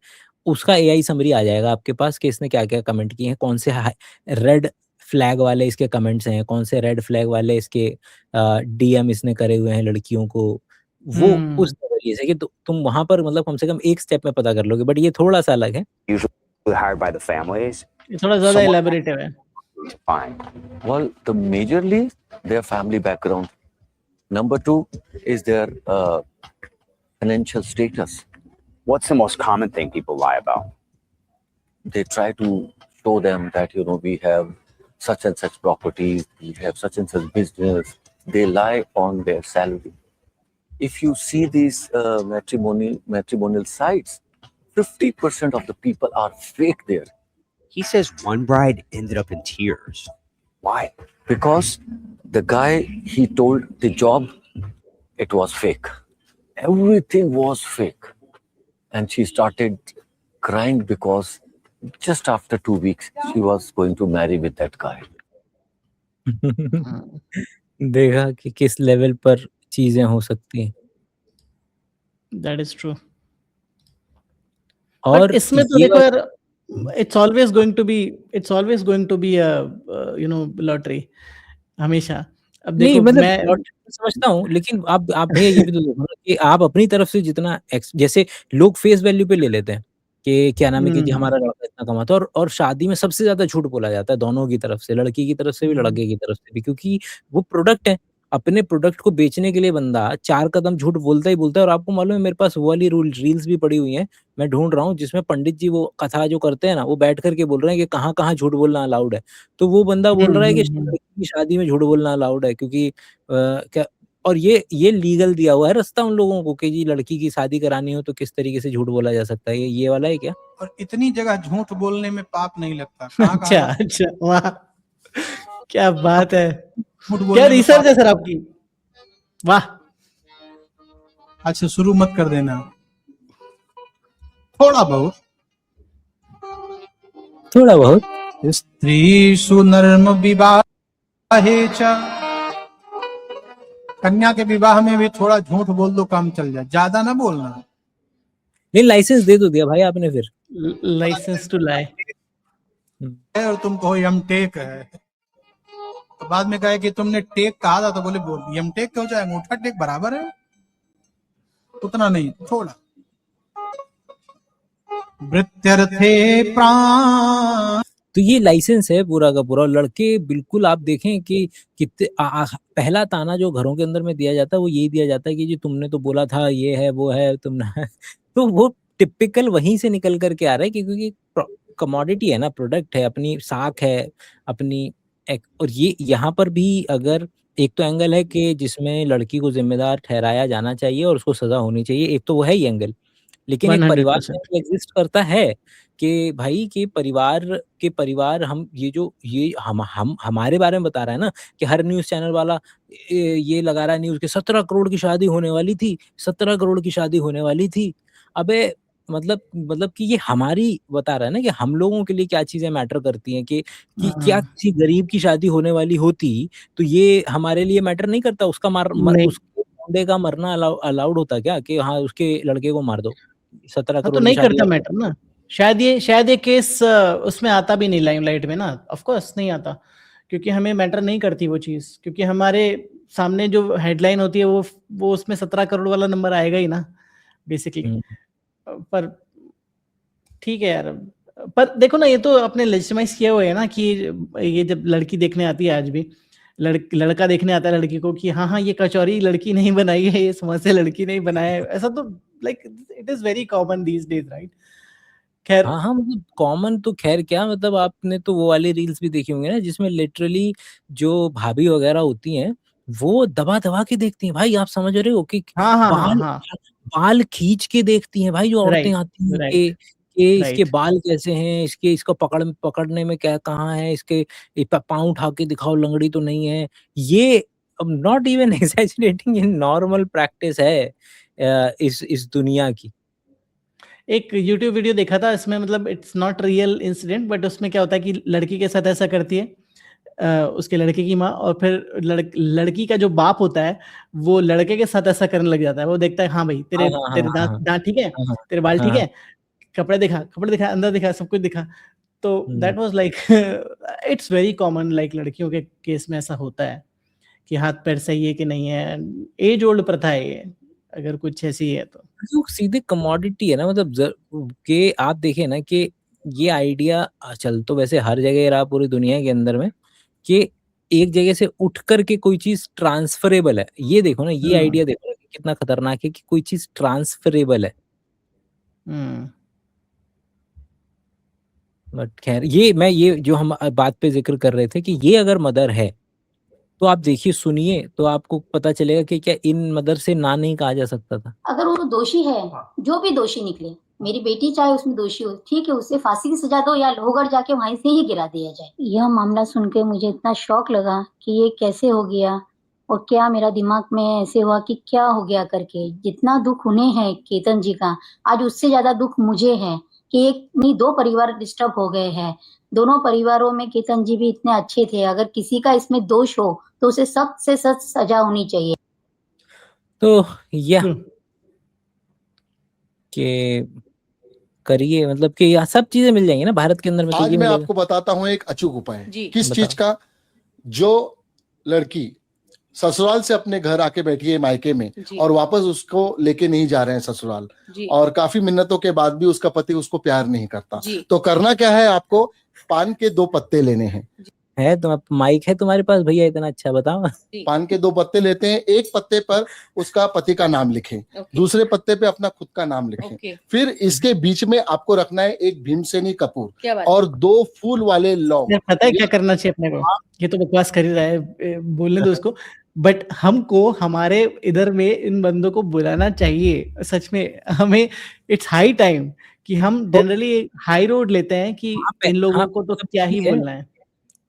उसका एआई समरी आ जाएगा आपके पास कि इसने क्या क्या कमेंट किए हैं, कौन से रेड फ्लैग वाले इसके कमेंट्स हैं, कौन से रेड फ्लैग वाले इसके डीएम इसने करे हुए हैं लड़कियों को, वो उस नजरिए से कि तुम वहां पर मतलब कम से कम एक स्टेप में पता कर लोगे। बट ये थोड़ा सा अलग है, ये थोड़ा ज्यादा एलैबोरेटिव है। Fine. Well, majorly their family background. Number 2 is their financial status. What's the most common thing people lie about? They try to show them that we have such and such properties, we have such and such business. They lie on their salary. If you see these matrimonial sites, 50% of the people are fake there. He says one bride ended up in tears. Why? Because the guy, he told the job, it was fake. Everything was fake. And she started crying because just after 2 weeks, she was going to marry with that guy. देखा कि किस level पर चीजें हो सकती हैं। That is true. और इसमें तो देखो यार, it's always going to be a lottery हमेशा। अब नहीं देखो मतलब मैं समझता हूँ, लेकिन आप भैया ये भी तो देखो ना कि आप अपनी तरफ से जितना जैसे लोग फेस वैल्यू पे ले लेते हैं कि क्या नाम है कि जी हमारा लड़का इतना कमाता है, और शादी में सबसे ज्यादा झूठ बोला जाता है दोनों की तरफ से, लड़की की तरफ से भी लड़के की तरफ से भी, क्योंकि वो प्रोडक्ट है। अपने प्रोडक्ट को बेचने के लिए बंदा 4 कदम झूठ बोलता ही बोलता है। और आपको मालूम है मेरे पास वो वाली रील्स भी पड़ी हुई हैं, मैं ढूंढ रहा हूँ, जिसमें पंडित जी वो कथा जो करते हैं ना, वो बैठ करके बोल रहे हैं कि कहाँ कहाँ झूठ बोलना अलाउड है। तो वो बंदा बोल रहा है कि लड़की की शादी में झूठ बोलना अलाउड है, क्योंकि क्या, और ये लीगल दिया हुआ है रास्ता उन लोगों को कि जी लड़की की शादी करानी हो तो किस तरीके से झूठ बोला जा सकता है। ये वाला है क्या? और इतनी जगह झूठ बोलने में पाप नहीं लगता। अच्छा वाह, क्या बात है, झूठ क्या रिसर्च है सर आपकी, वाह। अच्छा शुरू मत कर देना। थोड़ा बहुत। थोड़ा बहुत। स्त्रीषु नर्म विवाहे च, कन्या के विवाह में भी थोड़ा झूठ बोल दो, काम चल जाए, ज्यादा ना बोलना। नहीं, लाइसेंस दे तो दिया भाई आपने फिर। Licence to lie. है और तुम कहो यम टेक है, तो बाद में कहे कि तुमने टेक कहा था, तो बोले बोल यम टेक क्यों जाए, अंगूठा टेक बराबर है, उतना नहीं, थोड़ा। वृत्यर्थे प्राण। तो ये लाइसेंस है पूरा का पूरा। लड़के बिल्कुल आप देखें कि कितने पहला ताना जो घरों के अंदर में दिया जाता है वो यही दिया जाता है कि जी तुमने तो बोला था ये है वो है तुमने तो वो टिपिकल वहीं से निकल करके आ रहा है क्योंकि कमोडिटी है ना, प्रोडक्ट है, अपनी साख है अपनी और ये यहाँ पर भी अगर एक तो एंगल है कि जिसमें लड़की को जिम्मेदार ठहराया जाना चाहिए और उसको सजा होनी चाहिए, एक तो वो है ही एंगल। लेकिन एक परिवार 100%। एग्जिस्ट करता है कि भाई के परिवार हम ये हमारे बारे में बता रहा है ना कि हर न्यूज़ चैनल वाला ये लगा रहा है न्यूज़ के 17 करोड़ की शादी होने वाली थी, 17 करोड़ की शादी होने वाली थी। अबे मतलब कि ये हमारी बता रहा है ना कि हम लोगों के लिए क्या चीज़ें मैटर करती हैं कि क्या किसी गरीब की शादी होने वाली होती तो ये हमारे लिए मैटर नहीं करता, उसका उसके बंदे का मरना अलाउड होता क्या कि हाँ उसके लड़के को मार दो 17 हाँ, तो करोड़ की नहीं शादी करता मैटर ना। शायद ये केस उसमें आता भी नहीं लाइमलाइट में ना, ऑफ कोर्स नहीं आता, क्योंकि हमें मैटर नहीं करती वो चीज, क्योंकि हमारे सामने जो हेडलाइन होती है वो उसमें 17 करोड़ वाला नंबर आएगा ही ना बेसिकली। पर ठीक है यार, पर देखो ना, ये तो अपने लेजिटिमाइज किया हुआ है ना कि ये जब लड़की देखने आती है, आज भी लड़का देखने आता है लड़की को कि हाँ ये कचौरी लड़की नहीं बनाई है, ये समोसे लड़की नहीं बनाया है, ऐसा तो like it is very common these days, right? खैर हाँ मतलब कॉमन तो खैर क्या, मतलब आपने तो वो वाली रील्स भी देखी होंगी ना जिसमें लिटरली जो भाभी वगैरह होती हैं वो दबा दबा के देखती हैं भाई, आप समझ रहे हो कि बाल खींच के देखती हैं भाई जो औरतें आती हैं कि इसके बाल कैसे हैं, इसको पकड़ने में क्या कहाँ है, इसके पाँव उठा के दिखाओ लंगड़ी तो नहीं है। ये नॉट इवन एक्सैजरेटिंग, ये नॉर्मल प्रैक्टिस है इस दुनिया की। एक YouTube वीडियो देखा था, इसमें मतलब it's not real incident, but उसमें क्या होता है कि लड़की के साथ ऐसा करती है उसके लड़के की माँ, और फिर लड़की का जो बाप होता है वो लड़के के साथ ऐसा करने लग जाता है। वो देखता है हाँ भाई तेरे दांत ठीक है, तेरे बाल ठीक है, कपड़े दिखा, अंदर दिखा, सब कुछ दिखा। तो that was like it's very common, like लड़कियों के केस में ऐसा होता है कि हाथ पैर सही है कि नहीं है, एज ओल्ड प्रथा है ये, अगर कुछ ऐसी है तो सीधे कमोडिटी है ना, मतलब कि आप देखें ना कि ये आइडिया चल तो वैसे हर जगह रहा पूरी दुनिया के अंदर में कि एक जगह से उठ करके कोई चीज ट्रांसफरेबल है। ये देखो ना, ये आइडिया देखो ना कितना खतरनाक है कि कोई चीज ट्रांसफरेबल है। बट खैर ये जो हम बात पे जिक्र कर रहे थे कि ये अगर मदर है तो आप देखिए सुनिए तो आपको पता चलेगा कि क्या इन मदर से ना नहीं कहा जा सकता था। अगर वो दोषी है, जो भी दोषी निकले, मेरी बेटी चाहे उसमें दोषी हो, ठीक है, उसे फांसी की सजा दो या लोहगढ़ जाके वहीं से ही गिरा दिया जाए। यह मामला सुन के मुझे इतना शौक लगा कि ये कैसे हो गया और क्या मेरा दिमाग में ऐसे हुआ कि क्या हो गया करके। जितना दुख उन्हें है केतन जी का, आज उससे ज्यादा दुख मुझे है कि एक नहीं 2 परिवार डिस्टर्ब हो गए हैं। दोनों परिवारों में केतन जी भी इतने अच्छे थे, अगर किसी का इसमें दोष हो तो उसे सख्त से सख्त सजा होनी चाहिए। तो यह कि करिए, मतलब कि यह सब चीजें मिल जाएंगी ना भारत के अंदर में। आज मैं आपको बताता हूं एक अचूक उपाय किस चीज का। जो लड़की ससुराल से अपने घर आके बैठी है मायके में और वापस उसको लेके नहीं जा रहे हैं ससुराल, और काफी मिन्नतों के बाद भी उसका पति उसको प्यार नहीं करता, तो करना क्या है, आपको पान के 2 पत्ते लेने हैं। है तो माइक है तुम्हारे पास भैया, इतना अच्छा बताओ। पान के 2 पत्ते लेते हैं, एक पत्ते पर उसका पति का नाम लिखें, दूसरे पत्ते पे अपना खुद का नाम लिखें। फिर इसके बीच में आपको रखना है एक भीमसेनी कपूर और 2 फूल वाले लौंग। पता है क्या करना चाहिए अपने को? ये तो बकवास कर ही रहा है, बोलने दो उसको। बट हमको हमारे इधर में इन बंदों को बुलाना चाहिए सच में। हमें इट्स हाई टाइम कि हम जनरली हाई रोड लेते हैं कि इन लोगों को तो क्या ही बोलना है।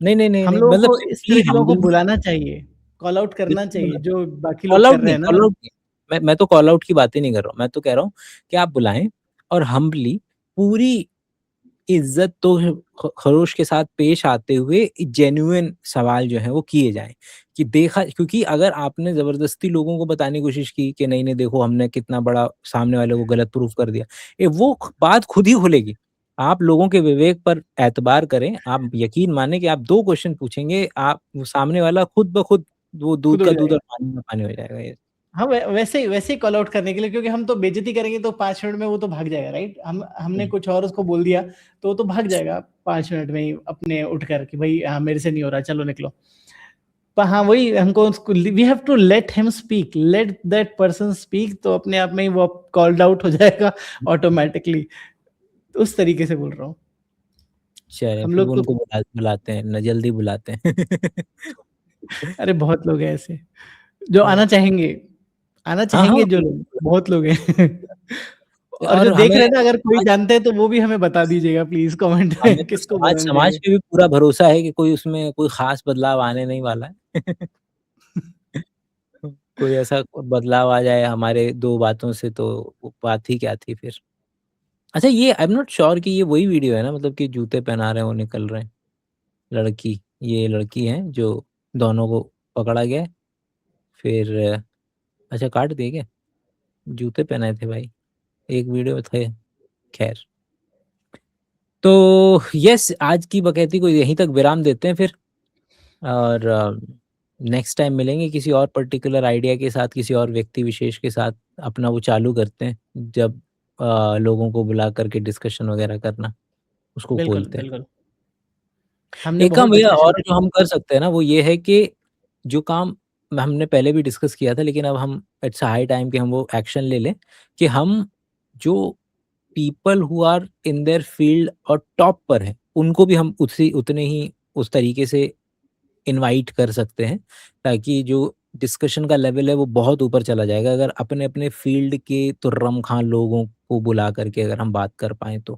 नहीं हम लोगों को इस तरह को बुलाना चाहिए, कॉल आउट करना चाहिए जो बाकी लोग कर रहे हैं ना। मैं तो कॉल आउट की बात ही नहीं कर रहा हूँ। मैं तो कह रहा हूँ कि आप बुलाएं और हम्बली पूरी इज्जत तो खरोश के साथ पेश आते हुए जेन्युइन सवाल जो है वो किए जाएं कि देखा, क्योंकि अगर आपने जबरदस्ती लोगों को बताने की कोशिश की कि नहीं नहीं देखो हमने कितना बड़ा सामने वाले को गलत प्रूफ कर दिया, वो बात खुद ही खुलेगी। आप लोगों के विवेक पर एतबार करें, आप यकीन माने कि आप 2 क्वेश्चन पूछेंगे, आप वो सामने वाला खुद ब खुद वो दूध खुद का हो दूध और जाएगा। पानी का पानी हो जाएगा। ये हाँ, वैसे ही कॉल आउट करने के लिए, क्योंकि हम तो बेइज्जती करेंगे तो 5 मिनट में वो तो भाग जाएगा, राइट? हमने कुछ और उसको बोल दिया तो वो तो भाग जाएगा 5 मिनट में ही अपने उठकर कि भाई हाँ, मेरे से नहीं हो रहा, चलो निकलो। पर हाँ, वही हमको उसको we have to let him speak, let that person speak, तो अपने आप में ही वो कॉल्ड आउट हो जाएगा ऑटोमेटिकली। तो उस तरीके से बोल रहा हूँ। चलिए हम फिर लोग तो उनको बुलाते हैं, न जल्दी बुलाते हैं। अरे बहुत लोग हैं ऐसे जो आना चाहेंगे हाँ, हाँ, जो लोग, बहुत लोग हैं। और जो और देख हमें रहे हैं ना, अगर कोई आज जानते हैं तो वो भी हमें बता दीजिएगा प्लीज कमेंट हमें में तो किसको बुलाना समाज चाहिए। पे भी पूरा भरोसा है कि कोई उसमें कोई खास बदलाव आने नहीं वाला है। कोई ऐसा बदलाव आ जाए हमारे 2 बातों से तो वो बात ही क्या थी फिर। अच्छा, ये आई एम नॉट श्योर कि ये वही वीडियो है ना, मतलब कि जूते पहना रहे हैं वो निकल रहे हैं। ये लड़की है जो दोनों को पकड़ा गया है। फिर अच्छा काट दिए क्या? जूते पहनाए थे भाई, एक वीडियो में थे। खैर, तो यस, आज की बकैती को यहीं तक विराम देते हैं फिर, और नेक्स्ट टाइम मिलेंगे किसी और पर्टिकुलर आइडिया के साथ, किसी और व्यक्ति विशेष के साथ अपना वो चालू करते हैं, जब लोगों को बुला करके डिस्कशन वगैरह करना उसको बिल्कुल खोलते हैं। बिल्कुल, हमने एक बहुत काम भैया डिस्कशन और जो हम कर सकते हैं ना वो ये है कि जो काम हमने पहले भी डिस्कस किया था, लेकिन अब हम इट्स हाई टाइम कि हम वो एक्शन ले लें कि हम जो people who are in their field और टॉप पर हैं, उनको भी हम उतने ही उस तरीके से इनवाइट कर सकते हैं, ताकि जो डिस्कशन का लेवल है वो बहुत ऊपर चला जाएगा अगर अपने-अपने फील्ड के तुर्रम-खां लोगों को बुला करके अगर हम बात कर पाएँ तो।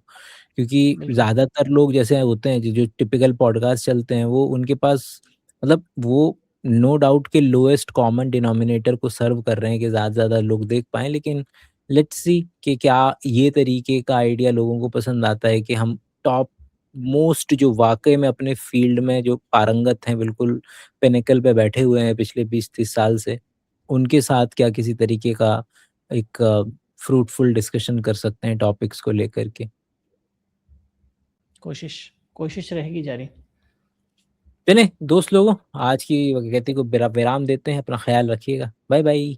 क्योंकि बिल्कुल ज़्यादातर लोग जैसे होते हैं जो टिपिकल पॉडकास्ट चलते हैं, वो उनके पास मतलब वो नो डाउट के लोएस्ट कॉमन डिनोमिनेटर को सर्व कर रहे हैं कि ज़्यादा से ज़्यादा लोग देख पाएँ, लेकिन लेट्स सी कि क्या ये तरीके का आइडिया लोगों को पसंद आता है कि हम टॉप मोस्ट जो वाक़ई में अपने फ़ील्ड में जो पारंगत हैं, बिल्कुल पिनेकल पे बैठे हुए हैं पिछले 20-30 साल से, उनके साथ क्या किसी तरीके का एक फ्रूटफुल डिस्कशन कर सकते हैं टॉपिक्स को लेकर के। कोशिश रहेगी जारी। चलें दोस्त लोगों, आज की बकैती को विराम देते हैं, अपना ख़्याल रखिएगा। Bye bye.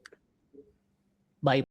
बाय।